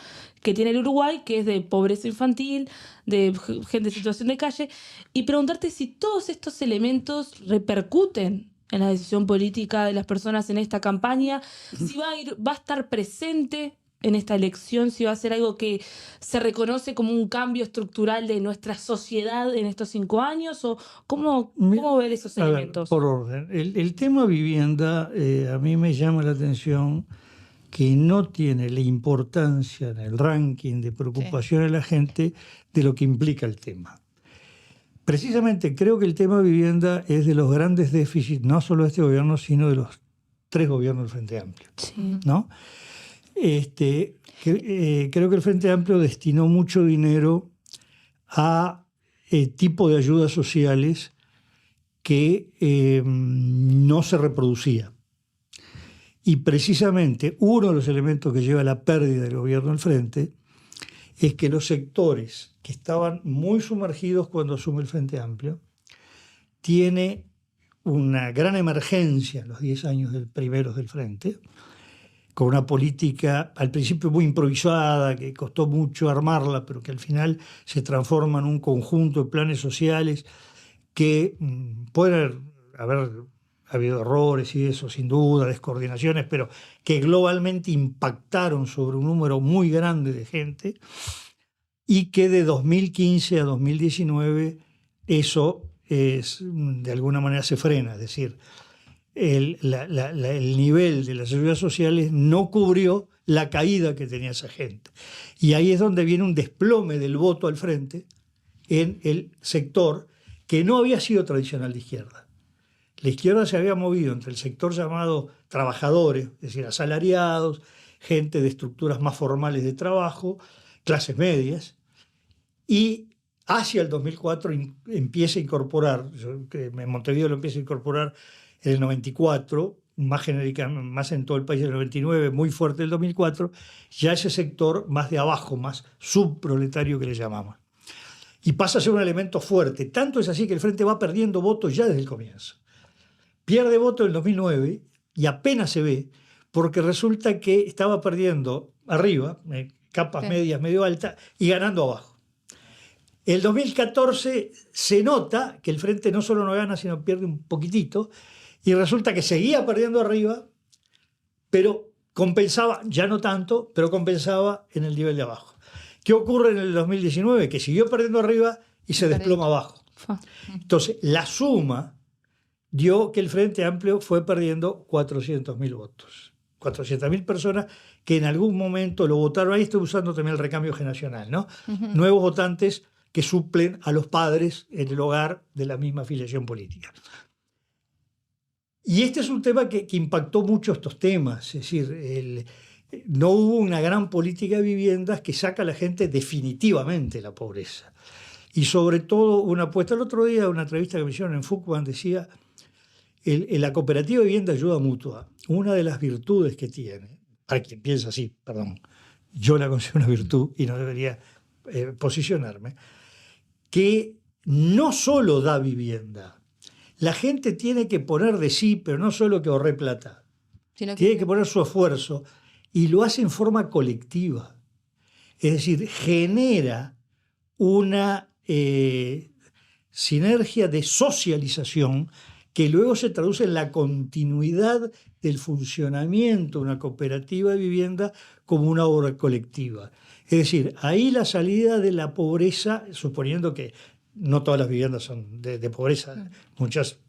que tiene el Uruguay, que es de pobreza infantil, de gente en situación de calle, y preguntarte si todos estos elementos repercuten en la decisión política de las personas en esta campaña, si va a estar presente en esta elección, si va a ser algo que se reconoce como un cambio estructural de nuestra sociedad en estos 5 años, o cómo ver esos A ver, elementos. por orden. El tema vivienda, a mí me llama la atención que no tiene la importancia en el ranking de preocupación de la gente de lo que implica el tema. Precisamente creo que el tema vivienda es de los grandes déficits, no solo de este gobierno, sino de los 3 gobiernos del Frente Amplio, Sí. ¿no? Creo que el Frente Amplio destinó mucho dinero a tipo de ayudas sociales que no se reproducía. Y precisamente uno de los elementos que lleva a la pérdida del gobierno del Frente es que los sectores que estaban muy sumergidos cuando asume el Frente Amplio tiene una gran emergencia en los 10 años primeros del Frente, con una política al principio muy improvisada, que costó mucho armarla, pero que al final se transforma en un conjunto de planes sociales que pueden haber habido errores y eso, sin duda, descoordinaciones, pero que globalmente impactaron sobre un número muy grande de gente, y que de 2015 a 2019 eso de alguna manera se frena, es decir, el nivel de las ayudas sociales no cubrió la caída que tenía esa gente. Y ahí es donde viene un desplome del voto al Frente en el sector que no había sido tradicional de izquierda. La izquierda se había movido entre el sector llamado trabajadores, es decir, asalariados, gente de estructuras más formales de trabajo, clases medias, y hacia el 2004 empieza a incorporar, en Montevideo lo empieza a incorporar en el 94, más genéricamente, más en todo el país del 99, muy fuerte el 2004, ya ese sector más de abajo, más subproletario que le llamamos. Y pasa a ser un elemento fuerte. Tanto es así que el Frente va perdiendo votos ya desde el comienzo. Pierde votos en el 2009 y apenas se ve, porque resulta que estaba perdiendo arriba, capas medias, medio altas, y ganando abajo. El 2014 se nota que el Frente no solo no gana, sino pierde un poquitito, y resulta que seguía perdiendo arriba, pero compensaba, ya no tanto, pero compensaba en el nivel de abajo. ¿Qué ocurre en el 2019? Que siguió perdiendo arriba y se desploma abajo. Entonces, la suma dio que el Frente Amplio fue perdiendo 400.000 votos. 400.000 personas que en algún momento lo votaron. Ahí estoy usando también el recambio generacional, ¿no? Nuevos votantes que suplen a los padres en el hogar de la misma afiliación política. Y este es un tema que impactó mucho estos temas. Es decir, no hubo una gran política de viviendas que saca a la gente definitivamente de la pobreza. Y sobre todo una apuesta. El otro día, una entrevista que me hicieron en Fútbol decía, la cooperativa de vivienda ayuda mutua, una de las virtudes que tiene, para quien piensa así, perdón, yo la considero una virtud y no debería posicionarme, que no solo da vivienda, la gente tiene que poner de sí, pero no solo que ahorre plata, tiene que poner su esfuerzo y lo hace en forma colectiva. Es decir, genera una sinergia de socialización que luego se traduce en la continuidad del funcionamiento de una cooperativa de vivienda como una obra colectiva. Es decir, ahí la salida de la pobreza, suponiendo que no todas las viviendas son de pobreza, muchas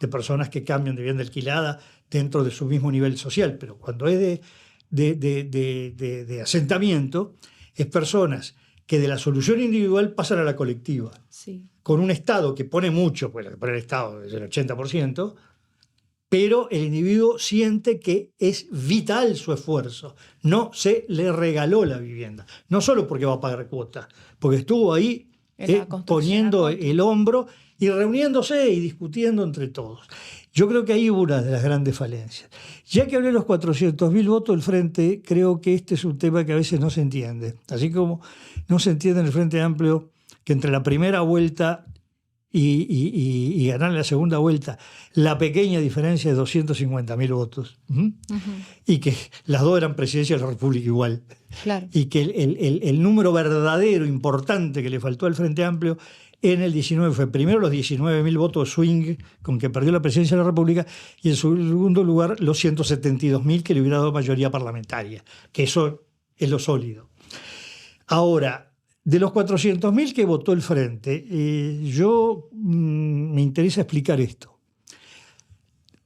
de personas que cambian de vivienda alquilada dentro de su mismo nivel social, pero cuando es de asentamiento, es personas que de la solución individual pasan a la colectiva. Sí. Con un Estado que pone mucho, pues lo que pone el Estado es el 80%, pero el individuo siente que es vital su esfuerzo. No se le regaló la vivienda, no solo porque va a pagar cuotas, porque estuvo ahí poniendo el hombro y reuniéndose y discutiendo entre todos. Yo creo que ahí hubo una de las grandes falencias. Ya que hablé de los 400.000 votos del Frente, creo que este es un tema que a veces no se entiende. Así como no se entiende en el Frente Amplio que entre la primera vuelta y ganar la segunda vuelta, la pequeña diferencia de 250.000 votos, y que las dos eran presidencia de la República igual, claro. Y que el número verdadero, importante que le faltó al Frente Amplio en el 19 fue primero los 19.000 votos swing con que perdió la presidencia de la República y en segundo lugar los 172.000 que le hubiera dado mayoría parlamentaria, que eso es lo sólido. Ahora, de los 400.000 que votó el Frente, me interesa explicar esto.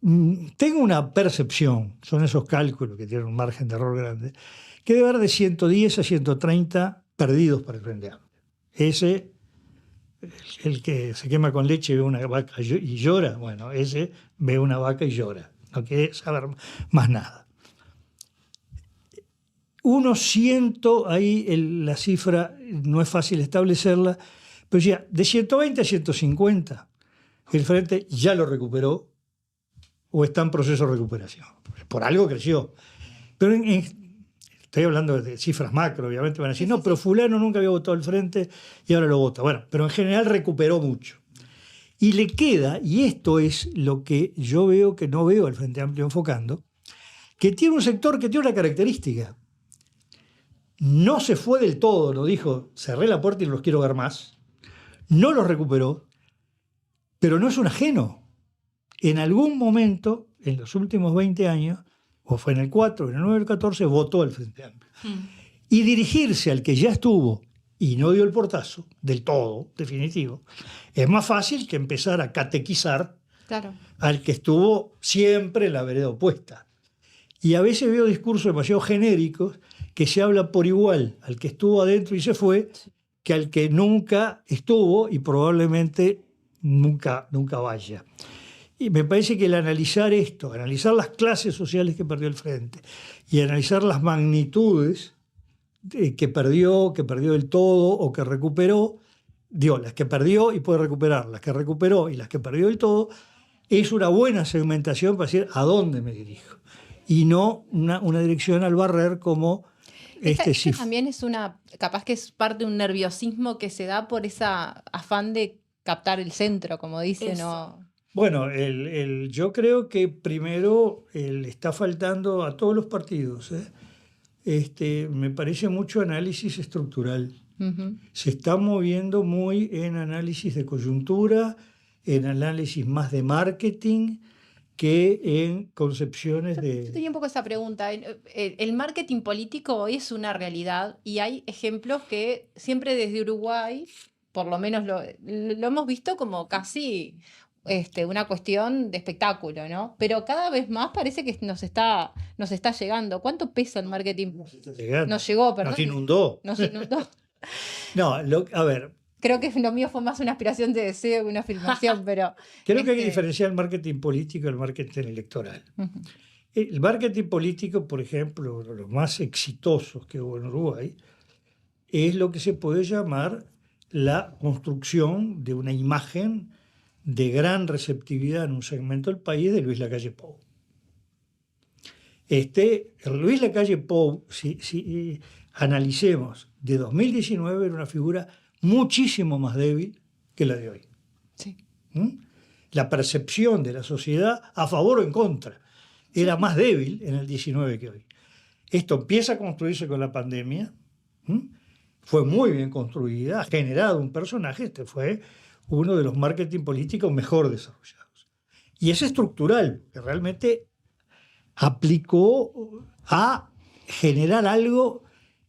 Tengo una percepción, son esos cálculos que tienen un margen de error grande, que debe haber de 110 a 130 perdidos para el Frente Amplio. Ese, el que se quema con leche y ve una vaca y llora, bueno, ese ve una vaca y llora, no quiere saber más nada. Unos 100, ahí la cifra no es fácil establecerla, pero ya de 120 a 150 el Frente ya lo recuperó o está en proceso de recuperación. Por algo creció. Pero estoy hablando de cifras macro, obviamente van a decir, no, pero fulano nunca había votado al Frente y ahora lo vota. Bueno, pero en general recuperó mucho. Y le queda, y esto es lo que yo veo que no veo al Frente Amplio enfocando, que tiene un sector que tiene una característica. No se fue del todo, lo dijo, cerré la puerta y no los quiero ver más. No los recuperó, pero no es un ajeno. En algún momento, en los últimos 20 años, o fue en el 4, en el 9, el 14, votó al Frente Amplio. Y dirigirse al que ya estuvo y no dio el portazo, del todo, definitivo, es más fácil que empezar a catequizar al que estuvo siempre en la vereda opuesta. Y a veces veo discursos demasiado genéricos que se habla por igual al que estuvo adentro y se fue, que al que nunca estuvo y probablemente nunca vaya. Y me parece que el analizar esto, analizar las clases sociales que perdió el Frente y analizar las magnitudes que perdió del todo o que recuperó, las que perdió y puede recuperar, las que recuperó y las que perdió del todo, es una buena segmentación para decir a dónde me dirijo. Y no una dirección al barrer como Esta también es capaz que es parte de un nerviosismo que se da por ese afán de captar el centro, como dicen. Bueno, yo creo que primero está faltando a todos los partidos. Me parece mucho análisis estructural. Uh-huh. Se está moviendo muy en análisis de coyuntura, en análisis más de marketing, que en concepciones de... Yo tenía un poco esa pregunta. El marketing político hoy es una realidad y hay ejemplos que siempre desde Uruguay, por lo menos lo hemos visto como casi una cuestión de espectáculo, ¿no? Pero cada vez más parece que nos está llegando. ¿Cuánto pesa el marketing? Nos llegó, perdón. Nos inundó. No, a ver... Creo que lo mío fue más una aspiración de deseo que una afirmación, pero... Creo que hay que diferenciar el marketing político del marketing electoral. Uh-huh. El marketing político, por ejemplo, los más exitosos que hubo en Uruguay, es lo que se puede llamar la construcción de una imagen de gran receptividad en un segmento del país de Luis Lacalle Pou. Luis Lacalle Pou, si analicemos, de 2019 era una figura muchísimo más débil que la de hoy. Sí. La percepción de la sociedad a favor o en contra era más débil en el 19 que hoy. Esto empieza a construirse con la pandemia, fue muy bien construida, ha generado un personaje, fue uno de los marketing políticos mejor desarrollados. Y es estructural, que realmente aplicó a generar algo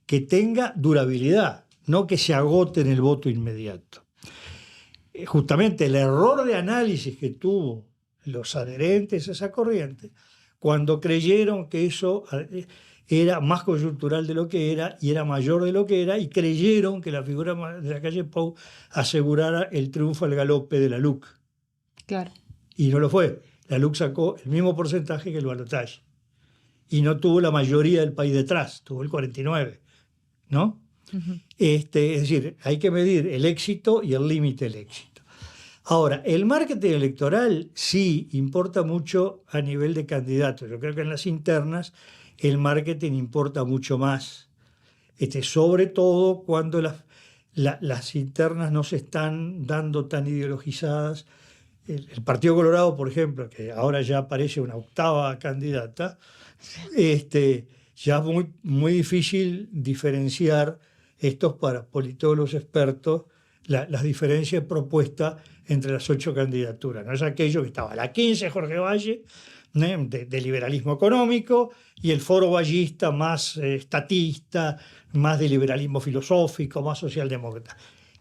que tenga durabilidad, no que se agote en el voto inmediato. Justamente el error de análisis que tuvo los adherentes a esa corriente, cuando creyeron que eso era más coyuntural de lo que era y era mayor de lo que era, y creyeron que la figura de Lacalle Pou asegurara el triunfo al galope de la LUC. Claro. Y no lo fue. La LUC sacó el mismo porcentaje que el balotaje. Y no tuvo la mayoría del país detrás, tuvo el 49%, ¿no? Uh-huh. Es decir, hay que medir el éxito y el límite del éxito. Ahora, el marketing electoral sí importa mucho a nivel de candidatos. Yo creo que en las internas el marketing importa mucho más. Sobre todo cuando las internas no se están dando tan ideologizadas. El Partido Colorado, por ejemplo, que ahora ya aparece una octava candidata, ya es muy, muy difícil diferenciar estos para politólogos expertos, las diferencias de propuesta entre las 8 candidaturas. No es aquello que estaba la 15, Jorge Valle, de liberalismo económico, y el Foro Vallista más estatista, más de liberalismo filosófico, más socialdemócrata.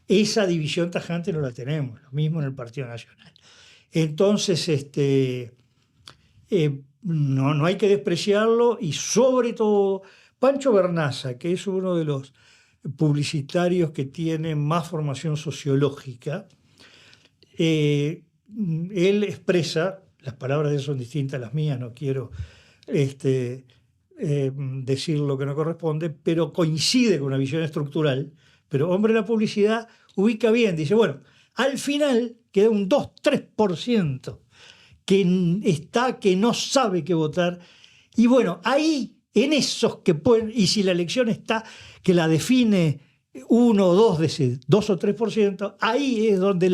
Esa división tajante no la tenemos, lo mismo en el Partido Nacional. Entonces, no hay que despreciarlo, y sobre todo Pancho Bernaza, que es uno de los publicitarios que tiene más formación sociológica, él expresa, las palabras de él son distintas a las mías, no quiero decir lo que no corresponde, pero coincide con una visión estructural. Pero hombre de la publicidad ubica bien, dice, bueno, al final queda un 2-3% que no sabe qué votar, y bueno, ahí en esos que pueden, y si la elección está que la define 1 o 2 de ese 2 o 3%, ahí es donde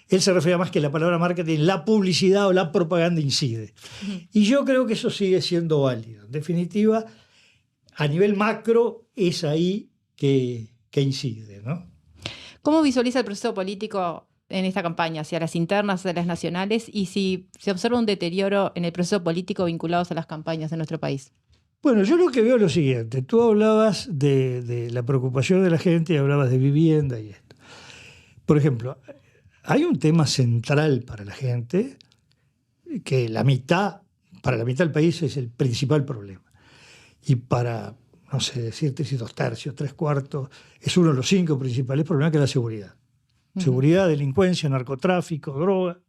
él se refiere más que la palabra marketing, la publicidad o la propaganda incide. Uh-huh. Y yo creo que eso sigue siendo válido. En definitiva, a nivel macro es ahí que incide, ¿no? ¿Cómo visualiza el proceso político en esta campaña, hacia las internas, hacia las nacionales, y si se observa un deterioro en el proceso político vinculados a las campañas en nuestro país? Bueno, yo lo que veo es lo siguiente. Tú hablabas de la preocupación de la gente y hablabas de vivienda y esto. Por ejemplo, hay un tema central para la gente que para la mitad del país es el principal problema. Y para, no sé, decirte si 2/3, 3/4, es uno de los 5 principales problemas, que es la seguridad. Uh-huh. Seguridad, delincuencia, narcotráfico, droga.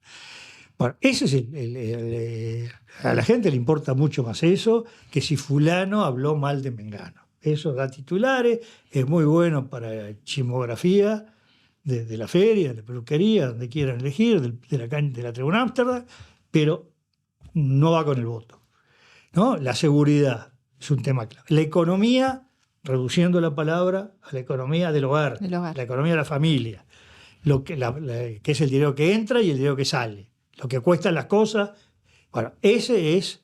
Bueno, ese es a la gente le importa mucho más eso que si fulano habló mal de Mengano. Eso da titulares, es muy bueno para chismografía de la feria, de la peluquería, donde quieran elegir, de la Tribuna Amsterdam, pero no va con el voto, ¿no? La seguridad es un tema clave. La economía, reduciendo la palabra a la economía del hogar, la economía de la familia, que es el dinero que entra y el dinero que sale, lo que cuestan las cosas. Bueno, ese es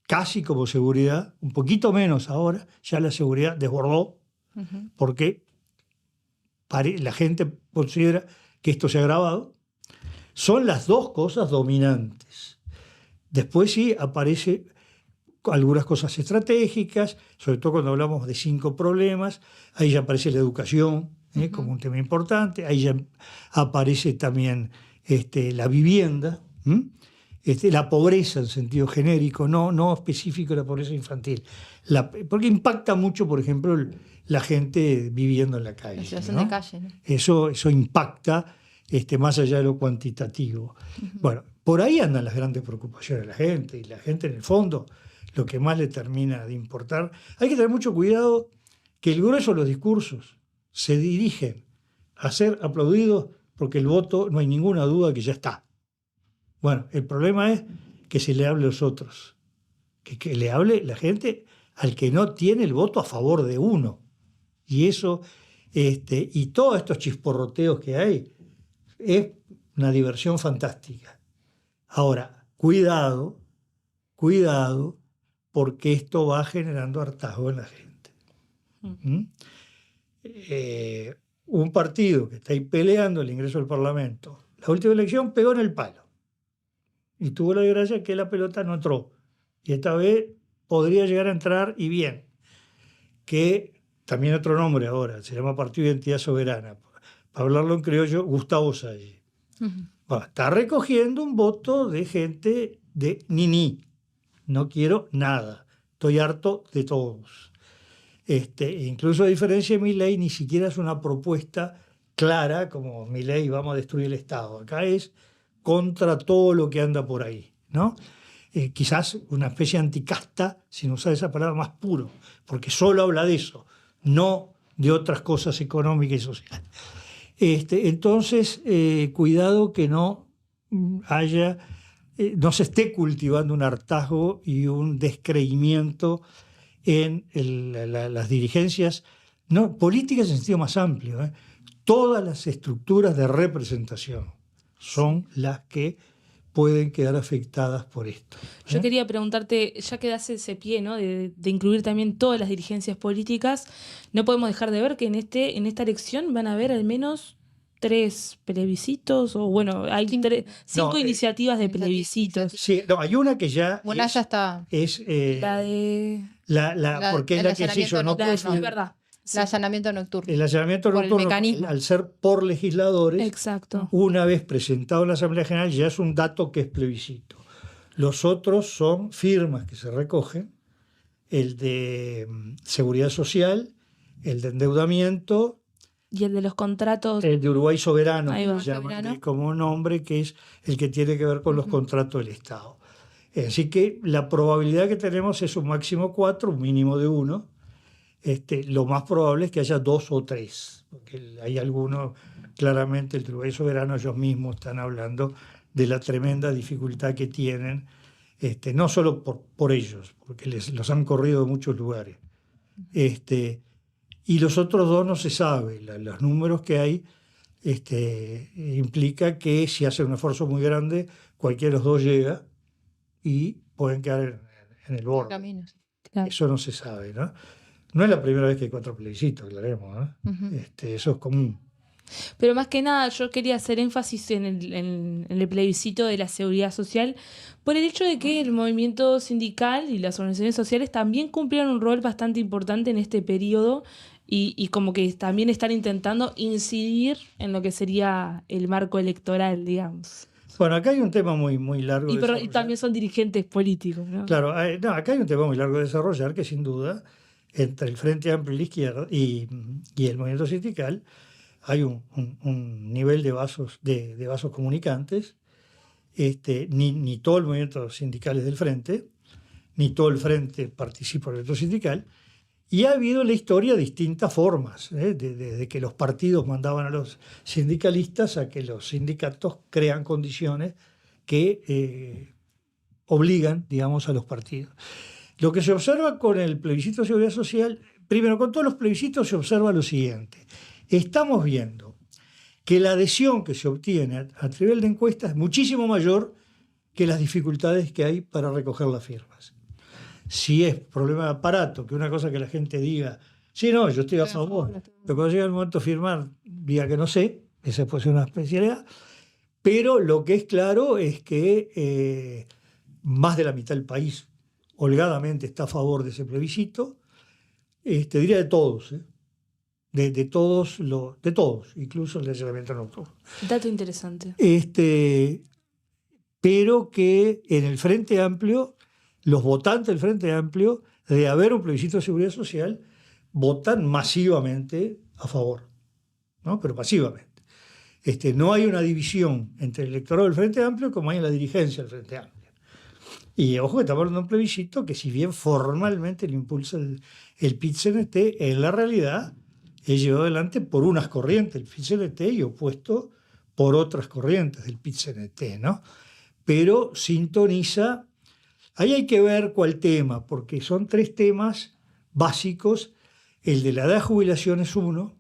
casi como seguridad, un poquito menos ahora, ya la seguridad desbordó, porque la gente considera que esto se ha agravado. Son las dos cosas dominantes. Después sí aparece algunas cosas estratégicas, sobre todo cuando hablamos de 5 problemas, ahí ya aparece la educación como un tema importante, ahí ya aparece también la vivienda, la pobreza en sentido genérico, no específico la pobreza infantil, porque impacta mucho, por ejemplo, la gente viviendo en la calle. La situación de calle, ¿no? Eso impacta más allá de lo cuantitativo. Bueno, por ahí andan las grandes preocupaciones de la gente, y la gente en el fondo lo que más le termina de importar. Hay que tener mucho cuidado que el grueso de los discursos se dirigen a ser aplaudidos porque el voto no hay ninguna duda que ya está. Bueno, el problema es que se le hable a los otros, que le hable la gente al que no tiene el voto a favor de uno. Y eso, y todos estos chisporroteos que hay, es una diversión fantástica. Ahora, cuidado, porque esto va generando hartazgo en la gente. Un partido que está ahí peleando el ingreso al Parlamento, la última elección pegó en el palo y tuvo la desgracia que la pelota no entró, y esta vez podría llegar a entrar, y bien, que también otro nombre ahora, se llama Partido de Identidad Soberana, para hablarlo en criollo, Gustavo Salli. Bueno, está recogiendo un voto de gente de ni, no quiero nada, estoy harto de todos. Incluso a diferencia de Milei, ni siquiera es una propuesta clara como Milei, vamos a destruir el Estado. Acá es contra todo lo que anda por ahí, ¿no? Quizás una especie de anticasta, sin usar esa palabra, más puro, porque solo habla de eso, no de otras cosas económicas y sociales. Entonces, cuidado que no se esté cultivando un hartazgo y un descreimiento en las dirigencias políticas en sentido más amplio. Todas las estructuras de representación son las que pueden quedar afectadas por esto. Yo quería preguntarte, ya que das ese pie, ¿no? de incluir también todas las dirigencias políticas, no podemos dejar de ver que en esta elección van a haber al menos 3 plebiscitos, o bueno, hay 5 iniciativas de plebiscitos. Sí, no, hay una que ya una ya está. Es la de... porque es la que se hizo, es verdad. El allanamiento nocturno. El allanamiento nocturno, al ser por legisladores, exacto, una vez presentado en la Asamblea General, ya es un dato que es plebiscito. Los otros son firmas que se recogen, el de seguridad social, el de endeudamiento, y el de los contratos. El de Uruguay Soberano, que se llama como nombre, que es el que tiene que ver con los contratos del Estado. Así que la probabilidad que tenemos es un máximo 4, un mínimo de 1. Lo más probable es que haya 2 o 3, porque hay algunos, claramente el Uruguay Soberano, ellos mismos están hablando de la tremenda dificultad que tienen, no solo por ellos, porque los han corrido de muchos lugares. Y los otros 2 no se sabe. Los números que hay implica que si hace un esfuerzo muy grande, cualquiera de los 2 llega y pueden quedar en el borde. Caminos. Claro. Eso no se sabe, ¿no? No es la primera vez que hay 4 plebiscitos, aclaremos, ¿no? Eso es común. Pero más que nada yo quería hacer énfasis en el plebiscito de la seguridad social por el hecho de que el movimiento sindical y las organizaciones sociales también cumplieron un rol bastante importante en este periodo y como que también están intentando incidir en lo que sería el marco electoral, digamos. Bueno, acá hay un tema muy, muy largo y también son dirigentes políticos, ¿no? Claro, acá hay un tema muy largo de desarrollar que sin duda entre el Frente Amplio y la izquierda y el movimiento sindical hay un nivel de vasos comunicantes. Ni todo el movimiento sindical es del Frente, ni todo el Frente participa del movimiento sindical, y ha habido en la historia distintas formas, desde que los partidos mandaban a los sindicalistas a que los sindicatos crean condiciones que obligan, digamos, a los partidos. Lo que se observa con el plebiscito de seguridad social, primero, con todos los plebiscitos se observa lo siguiente. Estamos viendo que la adhesión que se obtiene a nivel de encuestas es muchísimo mayor que las dificultades que hay para recoger las firmas. Si es problema de aparato, que una cosa que la gente diga, sí, no, yo estoy a favor, pero cuando llega el momento de firmar, diga que no sé, esa puede ser una especialidad, pero lo que es claro es que más de la mitad del país holgadamente está a favor de ese plebiscito, diría de todos, de todos, incluso el de aislamiento nocturno. Dato interesante. Pero que en el Frente Amplio, los votantes del Frente Amplio, de haber un plebiscito de seguridad social, votan masivamente a favor, ¿no? Pero masivamente. No hay una división entre el electorado del Frente Amplio como hay en la dirigencia del Frente Amplio. Y ojo que estamos hablando de un plebiscito que, si bien formalmente lo impulsa el PIT-CNT, en la realidad es llevado adelante por unas corrientes del PIT-CNT y opuesto por otras corrientes del PIT-CNT, ¿no? Pero sintoniza. Ahí hay que ver cuál tema, porque son 3 temas básicos. El de la edad de jubilación es uno.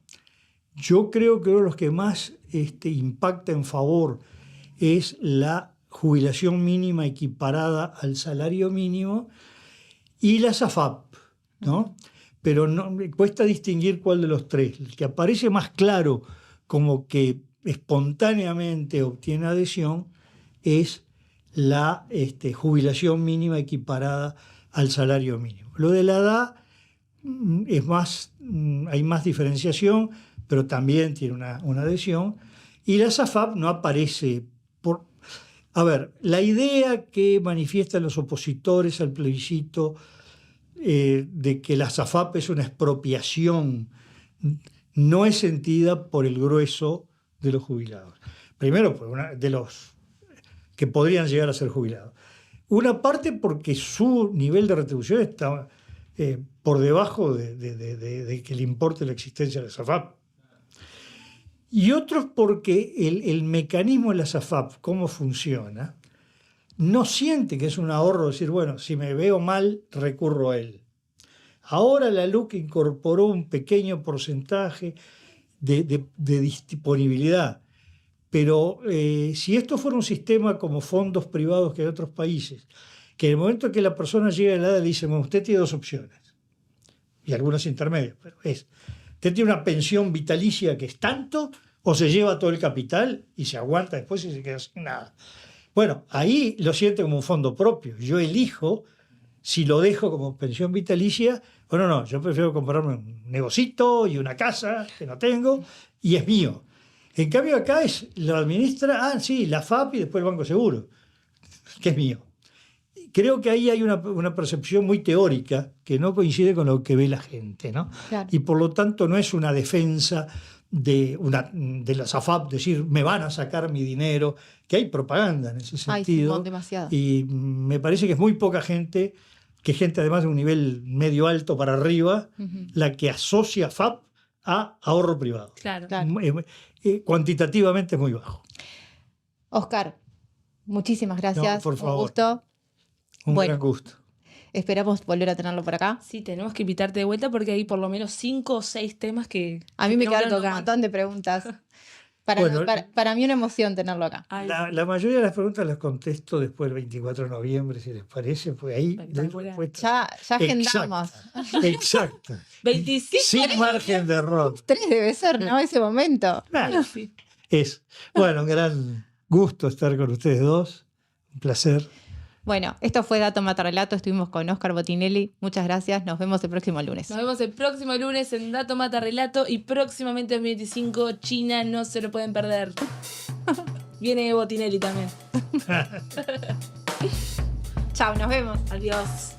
Yo creo que uno de los que más impacta en favor es la jubilación mínima equiparada al salario mínimo y la SAFAP, ¿no? Pero no, me cuesta distinguir cuál de los 3. El que aparece más claro como que espontáneamente obtiene adhesión es la jubilación mínima equiparada al salario mínimo. Lo de la edad es más, hay más diferenciación, pero también tiene una adhesión. Y la SAFAP no aparece por... A ver, la idea que manifiestan los opositores al plebiscito de que la SAFAP es una expropiación no es sentida por el grueso de los jubilados. Primero, de los que podrían llegar a ser jubilados. Una parte porque su nivel de retribución está por debajo de que le importe la existencia de la SAFAP. Y otros porque el mecanismo de la SAFAP, cómo funciona, no siente que es un ahorro decir, bueno, si me veo mal, recurro a él. Ahora la LUC incorporó un pequeño porcentaje de disponibilidad. Pero si esto fuera un sistema como fondos privados que hay en otros países, que en el momento que la persona llega a la edad le dicen, bueno, usted tiene 2 opciones, y algunas intermedias, pero usted tiene una pensión vitalicia que es tanto, o se lleva todo el capital y se aguanta después y se queda sin nada. Bueno, ahí lo siente como un fondo propio. Yo elijo si lo dejo como pensión vitalicia, bueno, no, yo prefiero comprarme un negocito y una casa que no tengo, y es mío. En cambio acá lo administra, la FAP y después el Banco Seguro, que es mío. Creo que ahí hay una percepción muy teórica que no coincide con lo que ve la gente, ¿no? Claro. Y por lo tanto no es una defensa de la SAFAP, decir, me van a sacar mi dinero, que hay propaganda en ese sentido. Sí, demasiado. Y me parece que es muy poca gente, que gente además de un nivel medio alto para arriba, la que asocia FAP a ahorro privado. Claro. Cuantitativamente es muy bajo. Oscar, muchísimas gracias. No, por favor. Un gusto. Un gran gusto. Esperamos volver a tenerlo por acá. Sí, tenemos que invitarte de vuelta porque hay por lo menos 5 o 6 temas que... A mí me quedaron un montón de preguntas. Para mí una emoción tenerlo acá. La mayoría de las preguntas las contesto después del 24 de noviembre, si les parece, pues ahí ya agendamos. Exacto. 25. Sin margen de error. 3 debe ser, ¿no? Ese momento. Sí. Bueno, un gran gusto estar con ustedes dos. Un placer. Bueno, esto fue Dato Mata Relato. Estuvimos con Oscar Botinelli. Muchas gracias. Nos vemos el próximo lunes. Nos vemos el próximo lunes en Dato Mata Relato y próximamente en 2025 China, no se lo pueden perder. Viene Botinelli también. Chao, nos vemos. Adiós.